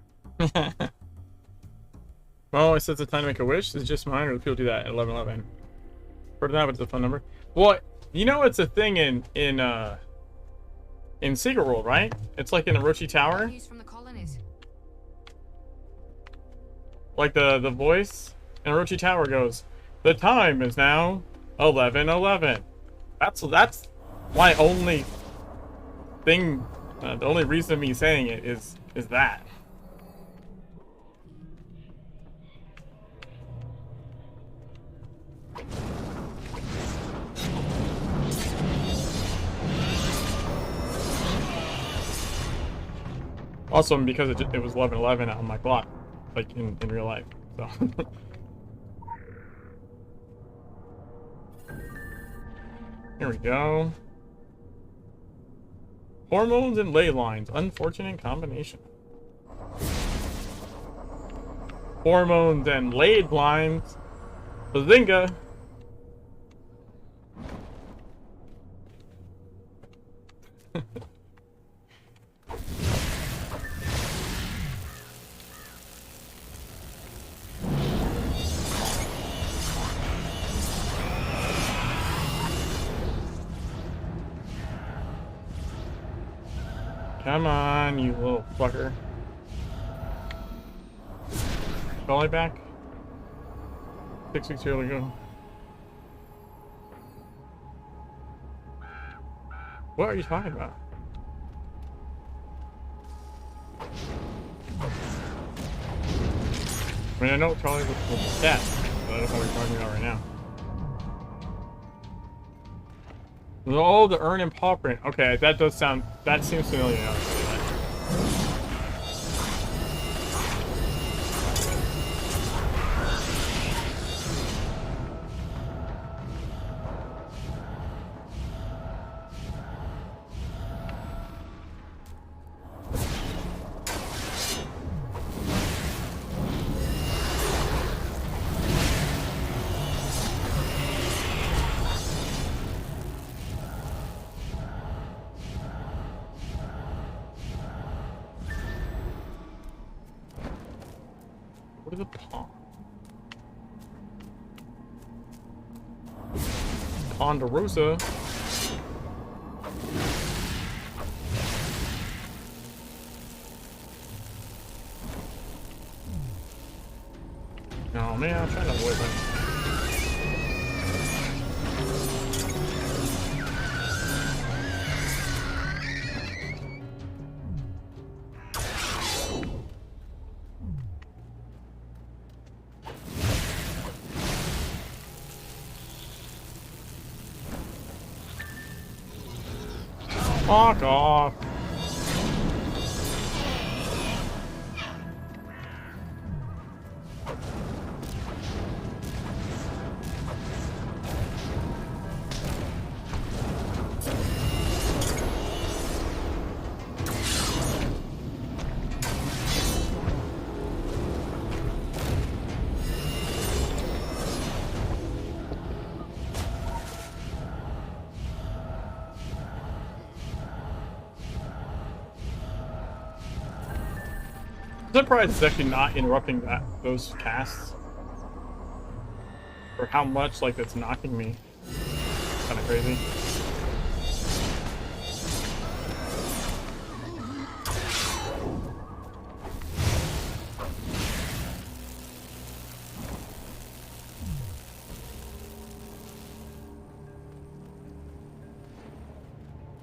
Well, it says the time to make a wish. Is it just mine, or do people do that at 11:11? Heard of that, but it's a phone number. Well, you know it's a thing in Secret World, right? It's like in Orochi Tower. News from the colonies. Like the voice in Orochi Tower goes, "The time is now 11:11." That's my only thing. The only reason of me saying it is that. Also, because it was 11:11 on my clock, like in real life. So. Here we go. Hormones and ley lines. Unfortunate combination. Hormones and laid lines. Bazinga! Come on, you little fucker. Belly back? 6 weeks here we go. What are you talking about? I mean, I know Charlie was the stat, but I don't know what you're talking about right now. Oh, the urn and paw print. Okay, that does sound... That seems familiar now. What is a pawn? Ponderosa. Oh man, I'm trying to avoid that. Fuck off. I'm surprised it's actually not interrupting those casts. For how much like that's knocking me. Kinda crazy.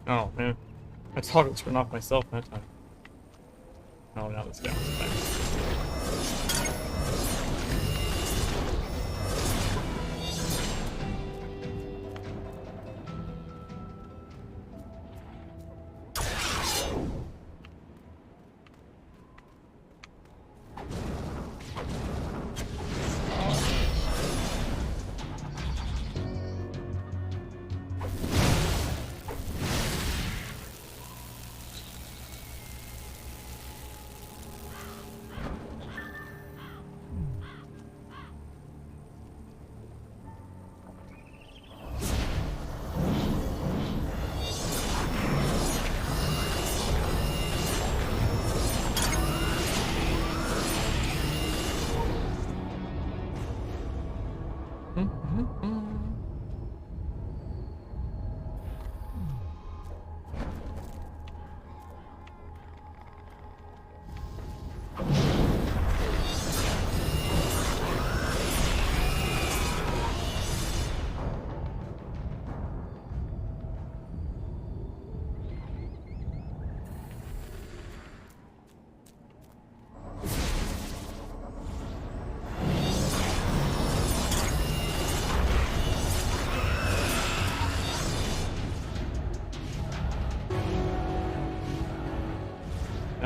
Oh man. I toggled turn off myself that time. Oh, now this guy wants to fight.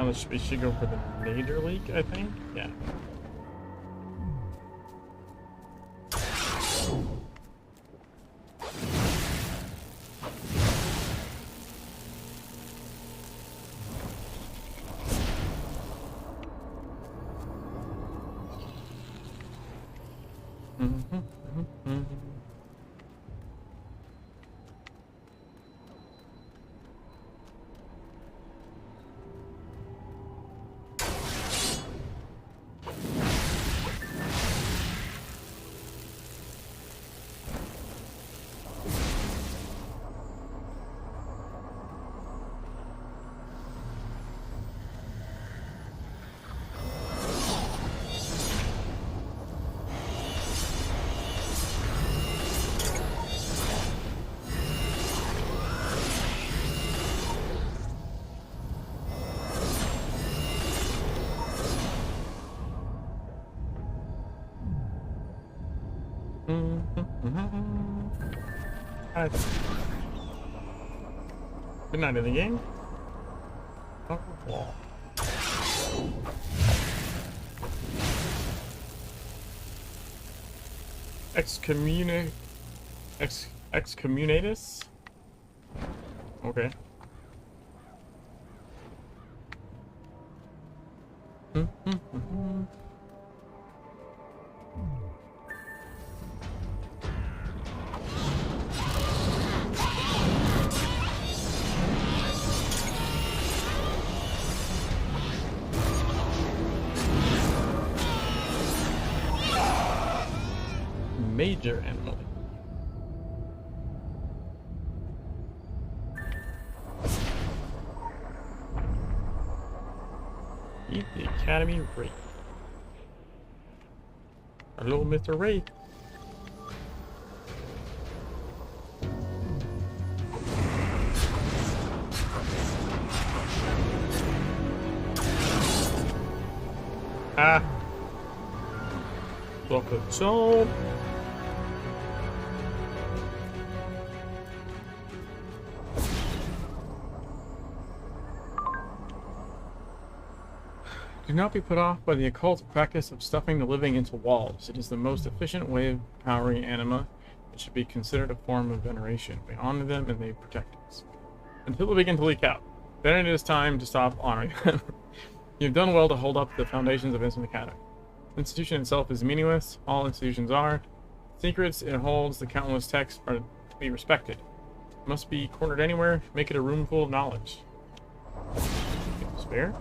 Now we should go for the Nader Leak, I think. Yeah. Alright. Good night in the game. Oh, wall. Excommunatus? Okay. Major anomaly. Eat the Academy Wraith. Our little Mr. Wraith. Ah! Block the soul. Do not be put off by the occult practice of stuffing the living into walls. It is the most efficient way of powering anima. It should be considered a form of veneration. We honor them and they protect us. Until they begin to leak out. Then it is time to stop honoring them. You've done well to hold up the foundations of Instant Academy. The institution itself is meaningless. All institutions are. Secrets it holds, the countless texts are to be respected. It must be cornered anywhere. Make it a room full of knowledge. Spare?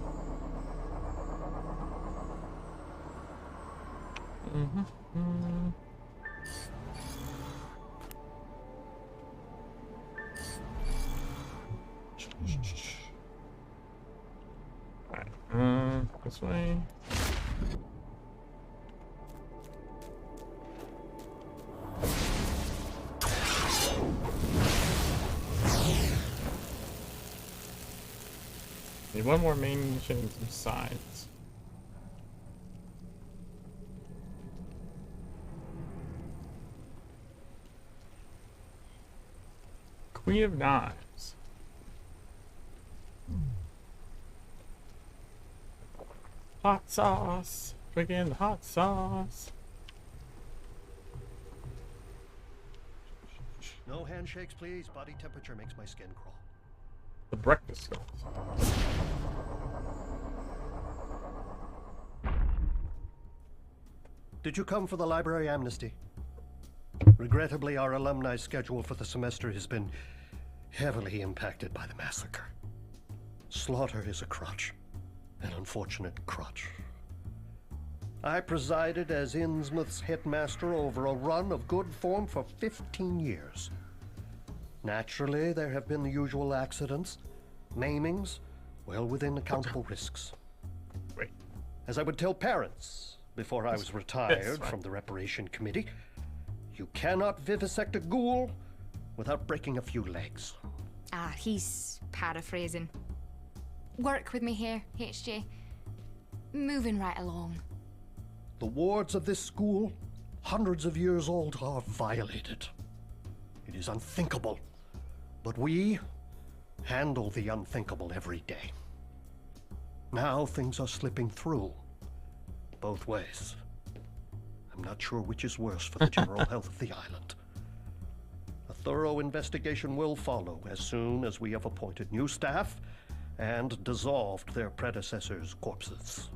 Alright, this way. Need one more main mission and some sides. Queen of Knives. Hot sauce. Drinking the hot sauce. No handshakes, please. Body temperature makes my skin crawl. The breakfast skulls. Did you come for the library amnesty? Regrettably, our alumni schedule for the semester has been heavily impacted by the massacre. Slaughter is a crutch, an unfortunate crutch. I presided as Innsmouth's headmaster over a run of good form for 15 years. Naturally, there have been the usual accidents, maimings, well within accountable risks. Wait. As I would tell parents before I was retired from the reparation committee, you cannot vivisect a ghoul without breaking a few legs. Ah, he's paraphrasing. Work with me here, HJ. Moving right along. The wards of this school, hundreds of years old, are violated. It is unthinkable, but we handle the unthinkable every day. now things are slipping through. Both ways. I'm not sure which is worse for the general health of the island. A thorough investigation will follow as soon as we have appointed new staff and dissolved their predecessors' corpses.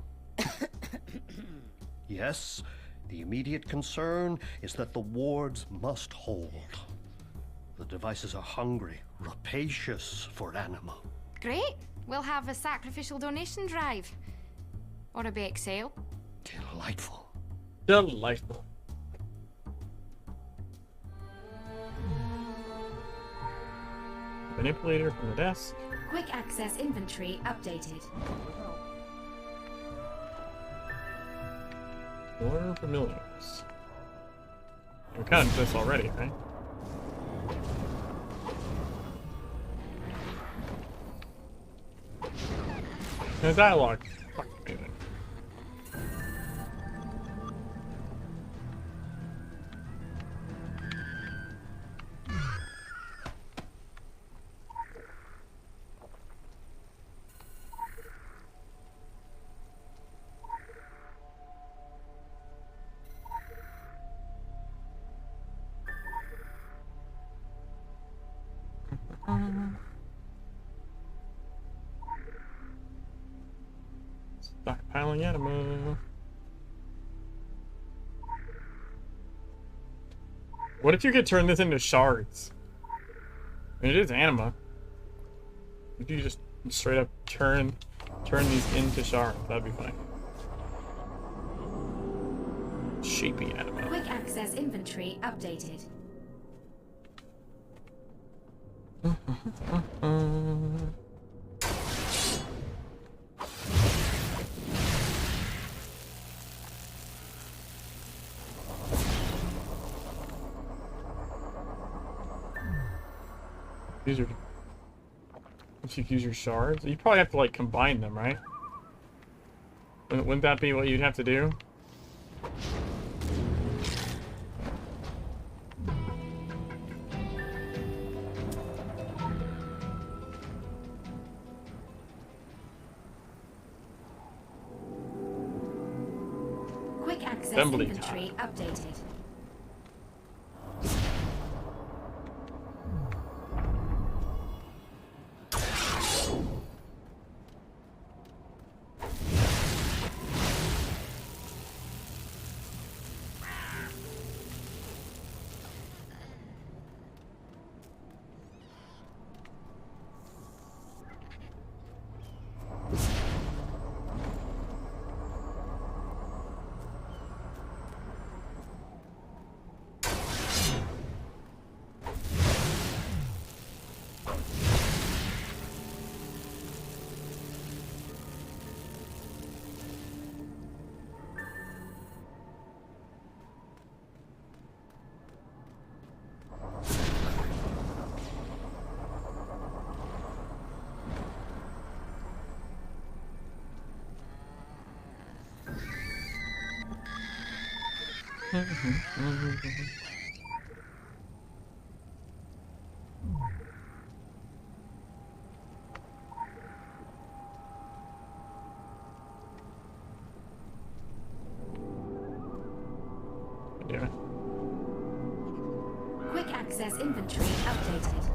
Yes, the immediate concern is that the wards must hold. The devices are hungry, rapacious for anima. Great. We'll have a sacrificial donation drive. Or a bake sale. Delightful. Delightful. Manipulator from the desk. Quick access inventory updated. Order familiars. We kind of did this already, right? No dialogue. Fuck amazing. Stockpiling anima. What if you could turn this into shards? I mean, it is anima. If you just straight up turn these into shards, that'd be fine. Shapy anima. Quick access inventory updated. These are. If you use your shards, you probably have to like combine them, right? Wouldn't that be what you'd have to do? Quick access Assembly inventory updated. Yeah. Quick access inventory updated.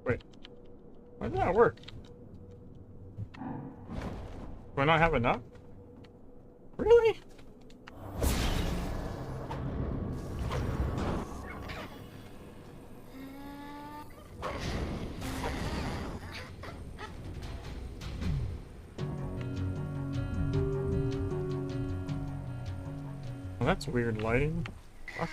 Wait. Why did that work? Do I not have enough? Really? Oh, that's weird lighting. Fuck.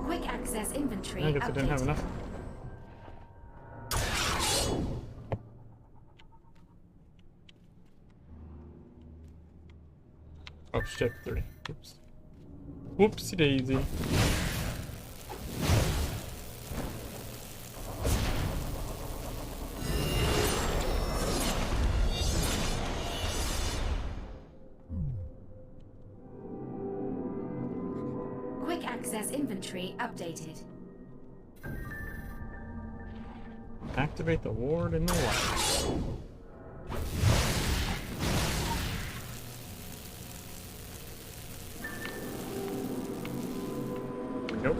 Quick access inventory I guess I didn't have updated. enough. Oh shit, 3. Oops. Whoopsie daisy. Quick access inventory updated. Activate the ward in the light. Nope.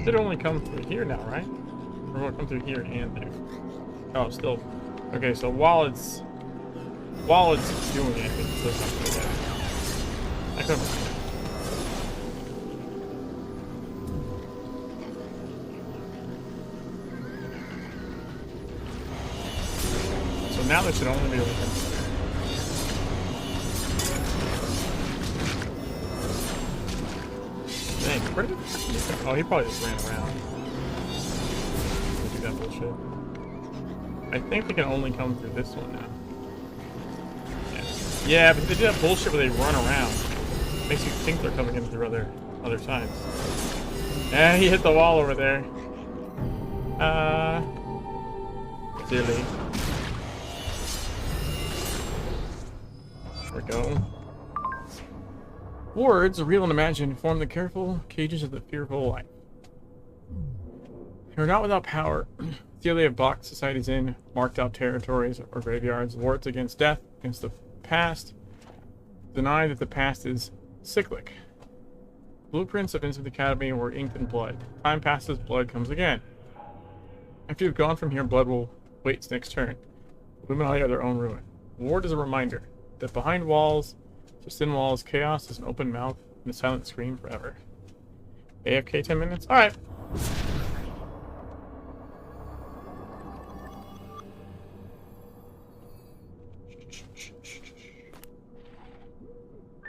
It only come through here now, right? Or will it come through here and there? Oh, still. Okay, so while it's doing it, it's still coming through there. I couldn't. So now there should only be able to come through there. Dang, where did oh, he probably just ran around. Do that bullshit. I think they can only come through this one now. Yeah, but they do that bullshit where they run around. Makes you think they're coming in through other sides. Yeah, he hit the wall over there. Silly. There we go. Wards, real and imagined, form the careful cages of the fearful life. They are not without power. Still, they have blocked societies in, marked out territories or graveyards, wards against death, against the past, deny that the past is cyclic. Blueprints of Instant Academy were inked in blood. Time passes, blood comes again. After you've gone from here, blood will wait its next turn. Illuminati are their own ruin. Ward is a reminder that behind walls, just in walls, chaos is an open mouth and a silent scream forever. AFK 10 minutes? Alright.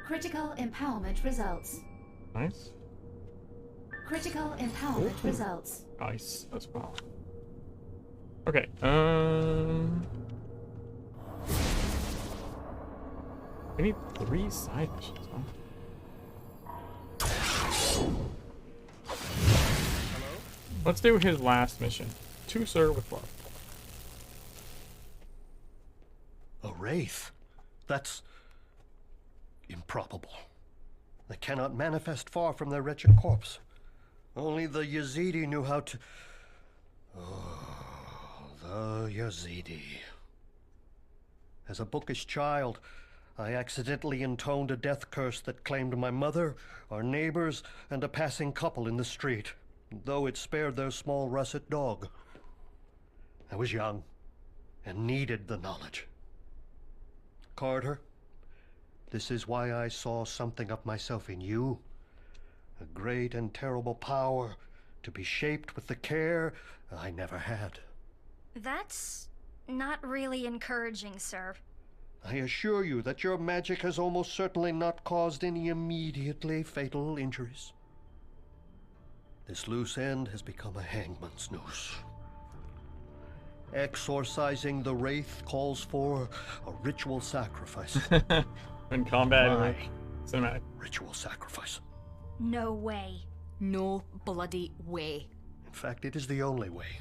Critical empowerment results. Nice. Critical empowerment results. Nice as well. Okay, we need 3 side missions, huh? Let's do his last mission. To Sir with love. A wraith? That's improbable. They cannot manifest far from their wretched corpse. Only the Yazidi knew how to... Oh, the Yazidi. As a bookish child, I accidentally intoned a death curse that claimed my mother, our neighbors, and a passing couple in the street, though it spared their small russet dog. I was young, and needed the knowledge. Carter, this is why I saw something of myself in you. A great and terrible power to be shaped with the care I never had. That's not really encouraging, sir. I assure you that your magic has almost certainly not caused any immediately fatal injuries. This loose end has become a hangman's noose. Exorcising the Wraith calls for a ritual sacrifice. In combat, My cinematic. ritual sacrifice. No way. No bloody way. In fact, it is the only way.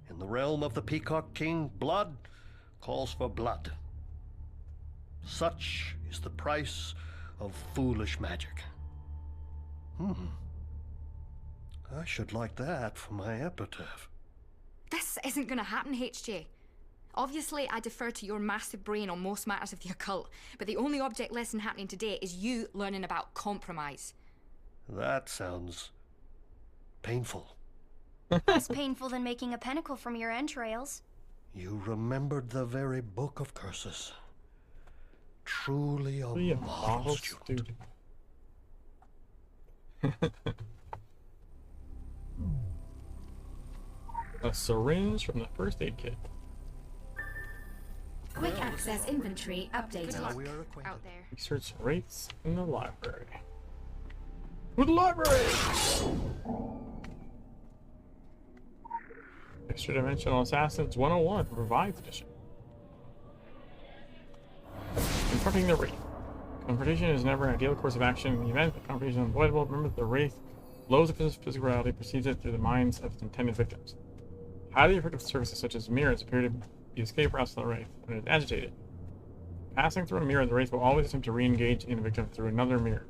In the realm of the Peacock King, blood calls for blood. Such is the price of foolish magic. I should like that for my epitaph. This isn't gonna happen, HJ. Obviously, I defer to your massive brain on most matters of the occult, but the only object lesson happening today is you learning about compromise. That sounds painful. Less painful than making a pentacle from your entrails. You remembered the very book of curses. Truly a Be a model model student. student. A syringe from the first aid kit. Quick access inventory updated. Now we are acquainted. Out there. Research rates in the library. To the library! Extra Dimensional Assassins 101, Revised Edition. Confronting the Wraith. Confrontation is never an ideal course of action in the event that confrontation is unavoidable. Remember that the Wraith blows up his physical reality, proceeds it through the minds of its intended victims. Highly effective surfaces such as mirrors appear to be escape routes to the Wraith when it is agitated. Passing through a mirror, the Wraith will always attempt to re-engage in the victim through another mirror.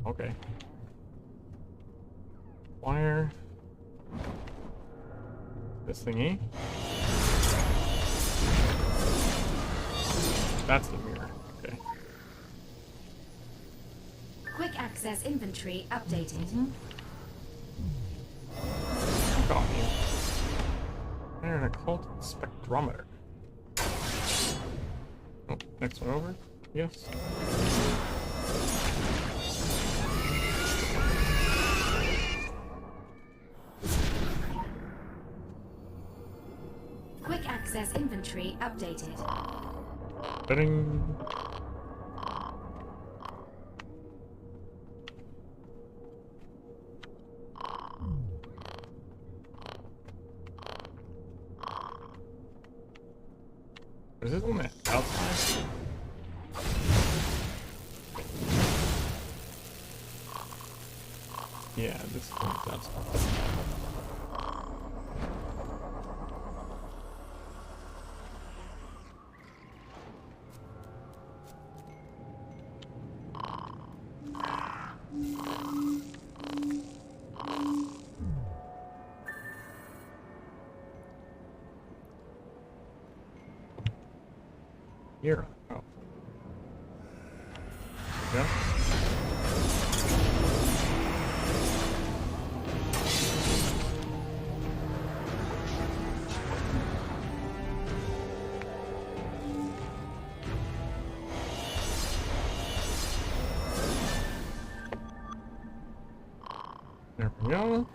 Okay. Wire. This thingy. That's the mirror. Okay. Quick access inventory updated. Got you. And an occult spectrometer. Oh, next one over. Yes. Quick access inventory updated. Ding. Is this one outside? Yeah, this one's outside. Here. Oh. Yeah. There we go.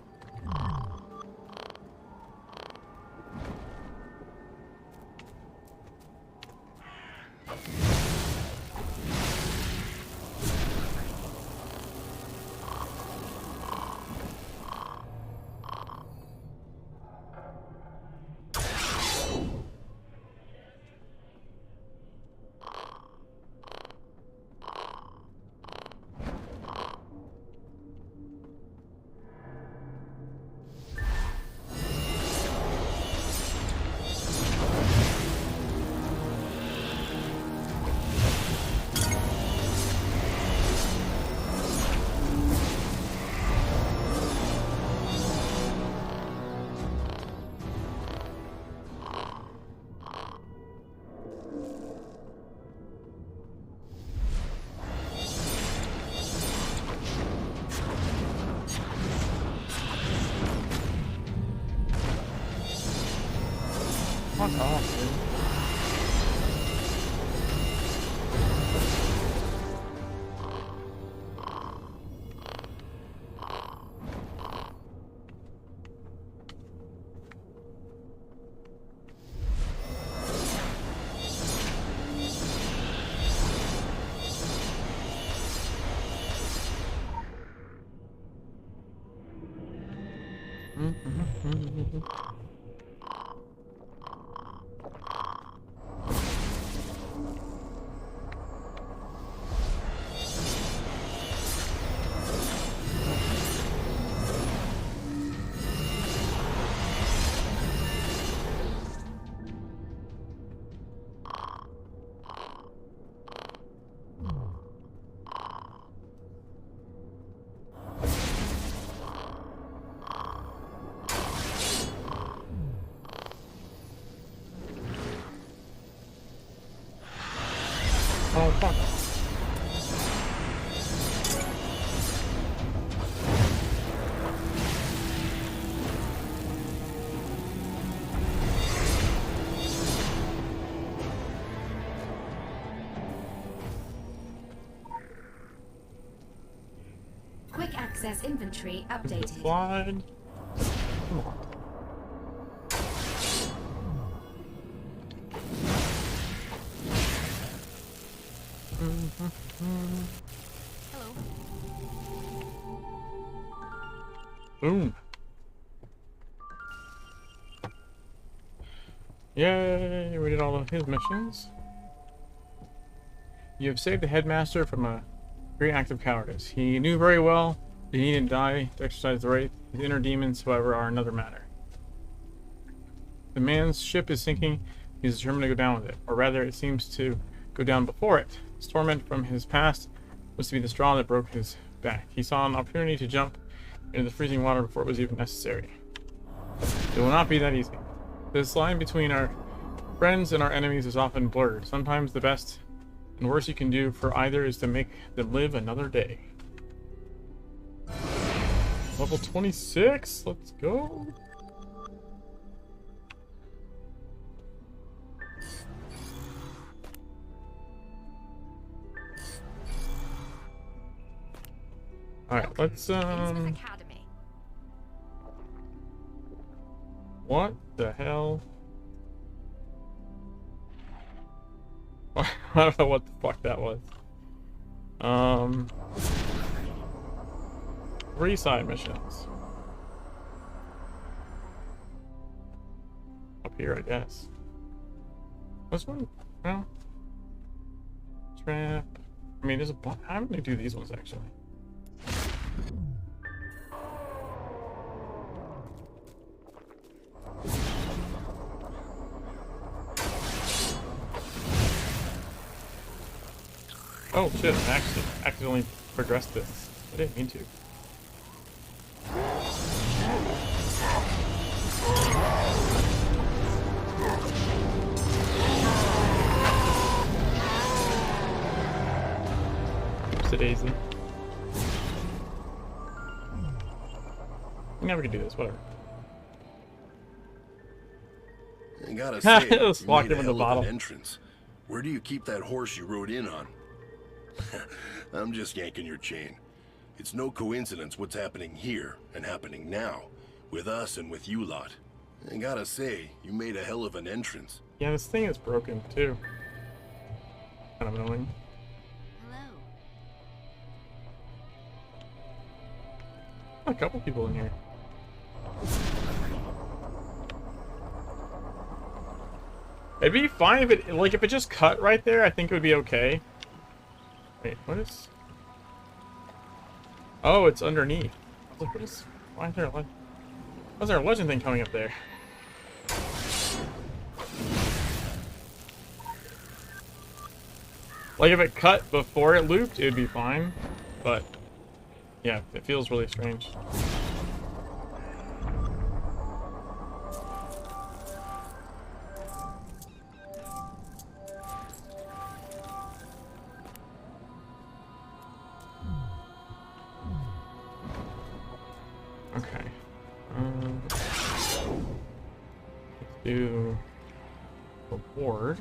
Fuck off, dude. Oh, fuck. Quick access inventory updated. Slide. Come on. Hello. Boom. Yay, we did all of his missions. You have saved the headmaster from a great act of cowardice. He knew very well that he needed to die to exercise the right. His inner demons, however, are another matter. The man's ship is sinking. He is determined to go down with it. Or rather, it seems to go down before it. His torment from his past was to be the straw that broke his back. He saw an opportunity to jump into the freezing water before it was even necessary. It will not be that easy. This line between our friends and our enemies is often blurred. Sometimes the best and worst you can do for either is to make them live another day. Level 26, let's go. Alright, let's Academy. what the hell? I don't know what the fuck that was. 3 side missions. Up here, I guess. This one? Well. Trap. I mean, there's a bunch. I'm gonna do these ones actually. Oh shit, I actually accidentally progressed this. I didn't mean to. Oopsie daisy. We never can do this, whatever. I gotta say, Just you locked made him a in the hell of bottle. an entrance. Where do you keep that horse you rode in on? I'm just yanking your chain. It's no coincidence what's happening here and happening now, with us and with you lot. I gotta say, you made a hell of an entrance. Yeah, this thing is broken too. Kind of annoying. Hello. A couple people in here. It'd be fine if it, like, if it just cut right there, I think it would be okay. Wait, what is... Oh, it's underneath. I was like, what is... Why is there a legend? Why is there a legend thing coming up there? Like, if it cut before it looped, it would be fine. But, yeah, it feels really strange. Okay. Let's do reward.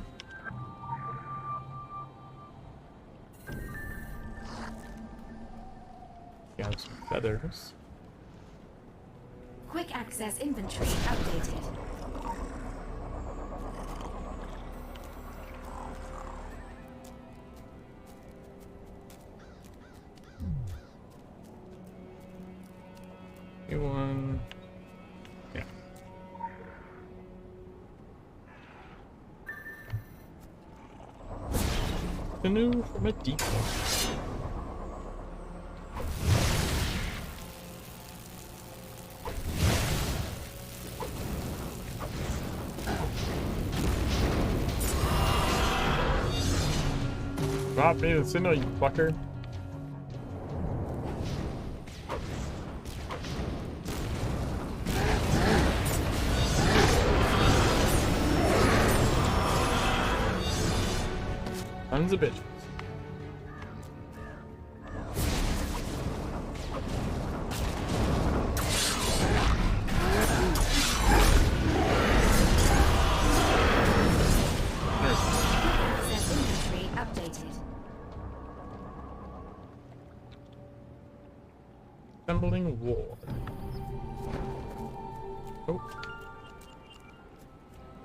Got some feathers. Quick access inventory updated. One. Yeah. Canoe from a deep one. Drop me the signal, you fucker. Tons of bitches. Access inventory updated. Assembling ward. Oh.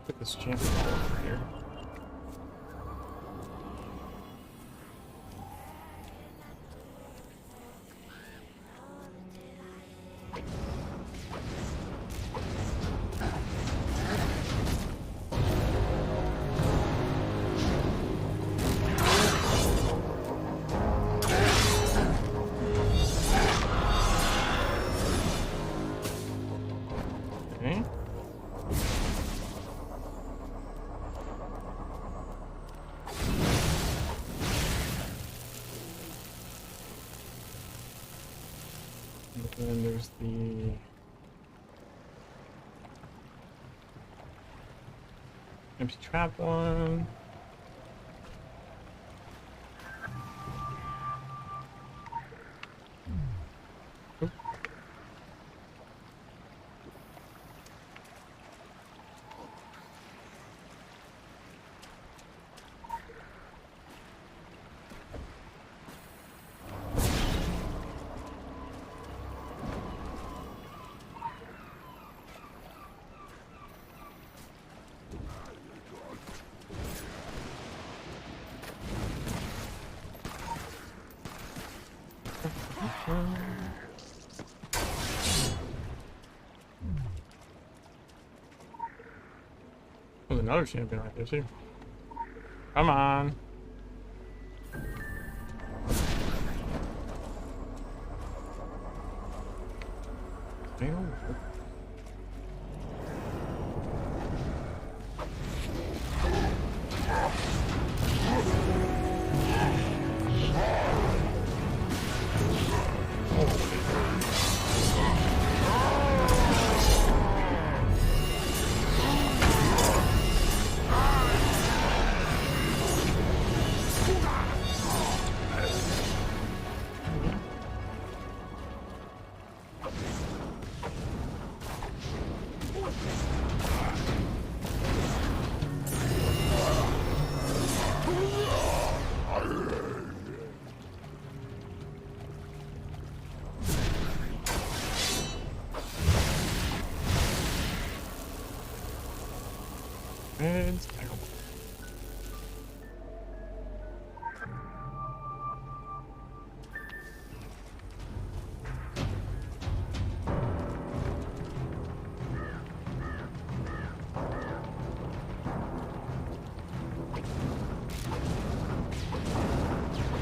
Put this champion all over here. Okay. And then there's the empty trap one. Oop. There's another champion right there too. Come on. Stay over. And tackle.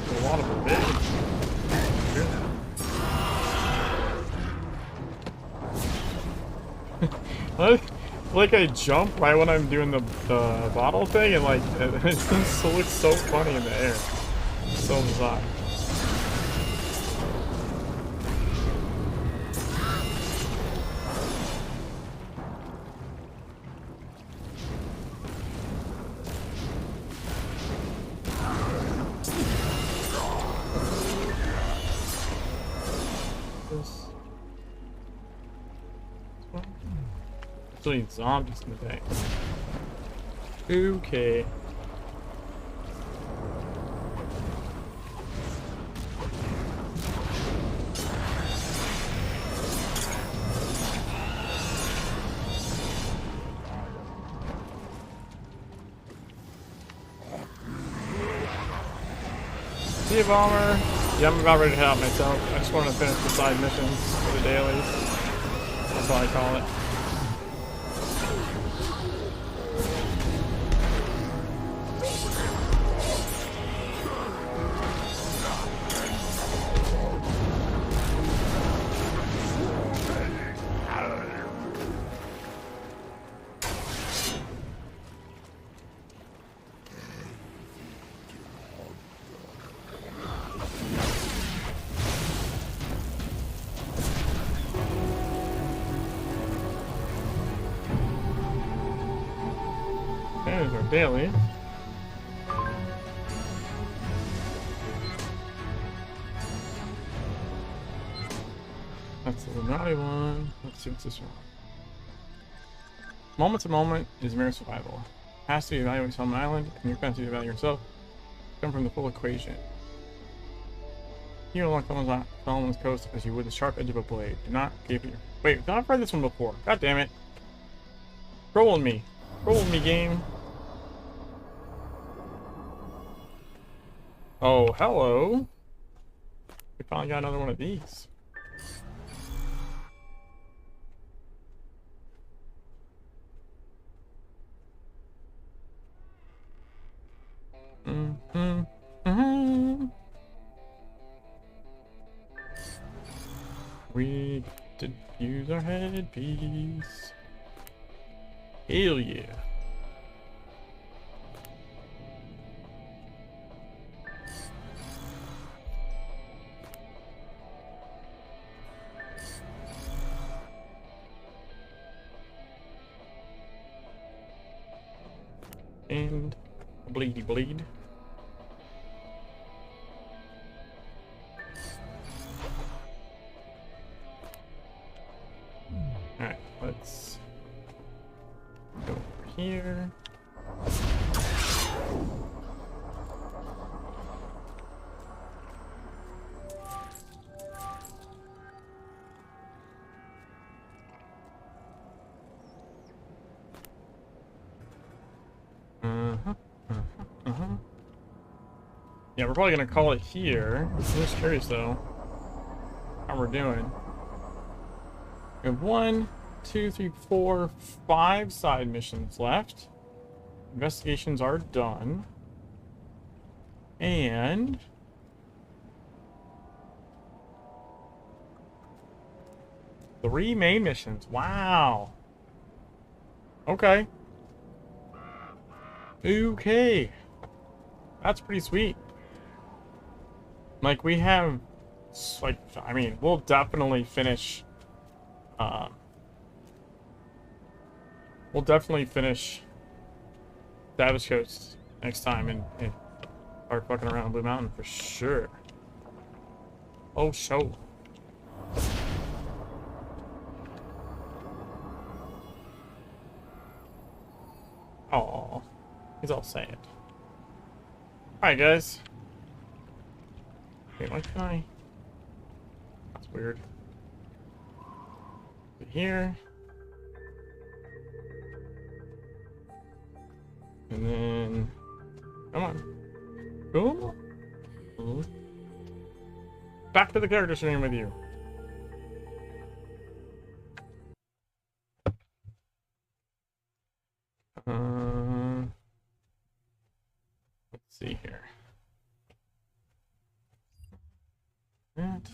A lot of evasion. Like I jump right when I'm doing the bottle thing, and like it just looks so funny in the air. So bizarre. Still need zombies in the day. Okay. See you, Bomber. Yeah, I'm about ready to head out myself. I just want to finish the side missions for the dailies. That's what I call it. There's our daily. That's the naughty one. Let's see what's this one. Moment to moment is mere survival. Has to be evaluated on an island, and your capacity to evaluate yourself come from the full equation. Here along Solomon's coast as you would the sharp edge of a blade. Do not give your... Wait, I've read this one before. God damn it. Trolling me. Trolling me, game. Oh, hello. We finally got another one of these. We did use our headpiece. Hell yeah. And bleedy bleed. Alright, let's go over here. Yeah, we're probably gonna call it here. I'm just curious though how we're doing. We have 1, 2, 3, 4, 5 side missions left. Investigations are done. And 3 main missions. Wow. Okay. Okay. That's pretty sweet. Like, we have, like, I mean, we'll definitely finish, Savage Coast next time and start fucking around Blue Mountain for sure. Oh, show. Oh, he's all sad. Alright, guys. Wait, why can I? That's weird. Here. And then... Come on. Cool. Back to the character stream with you. Let's see here. That.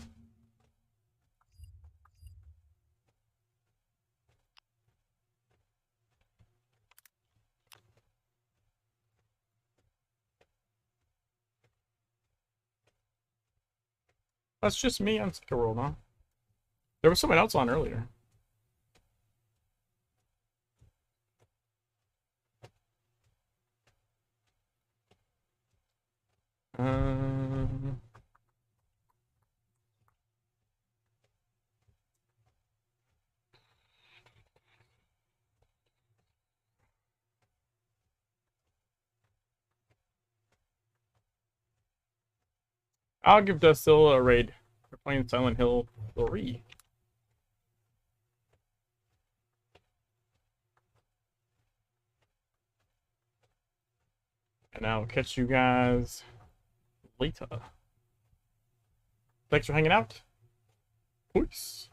That's just me on Second World, huh? There was someone else on earlier. I'll give Dustil a raid. We're playing Silent Hill 3. And I'll catch you guys later. Thanks for hanging out. Peace.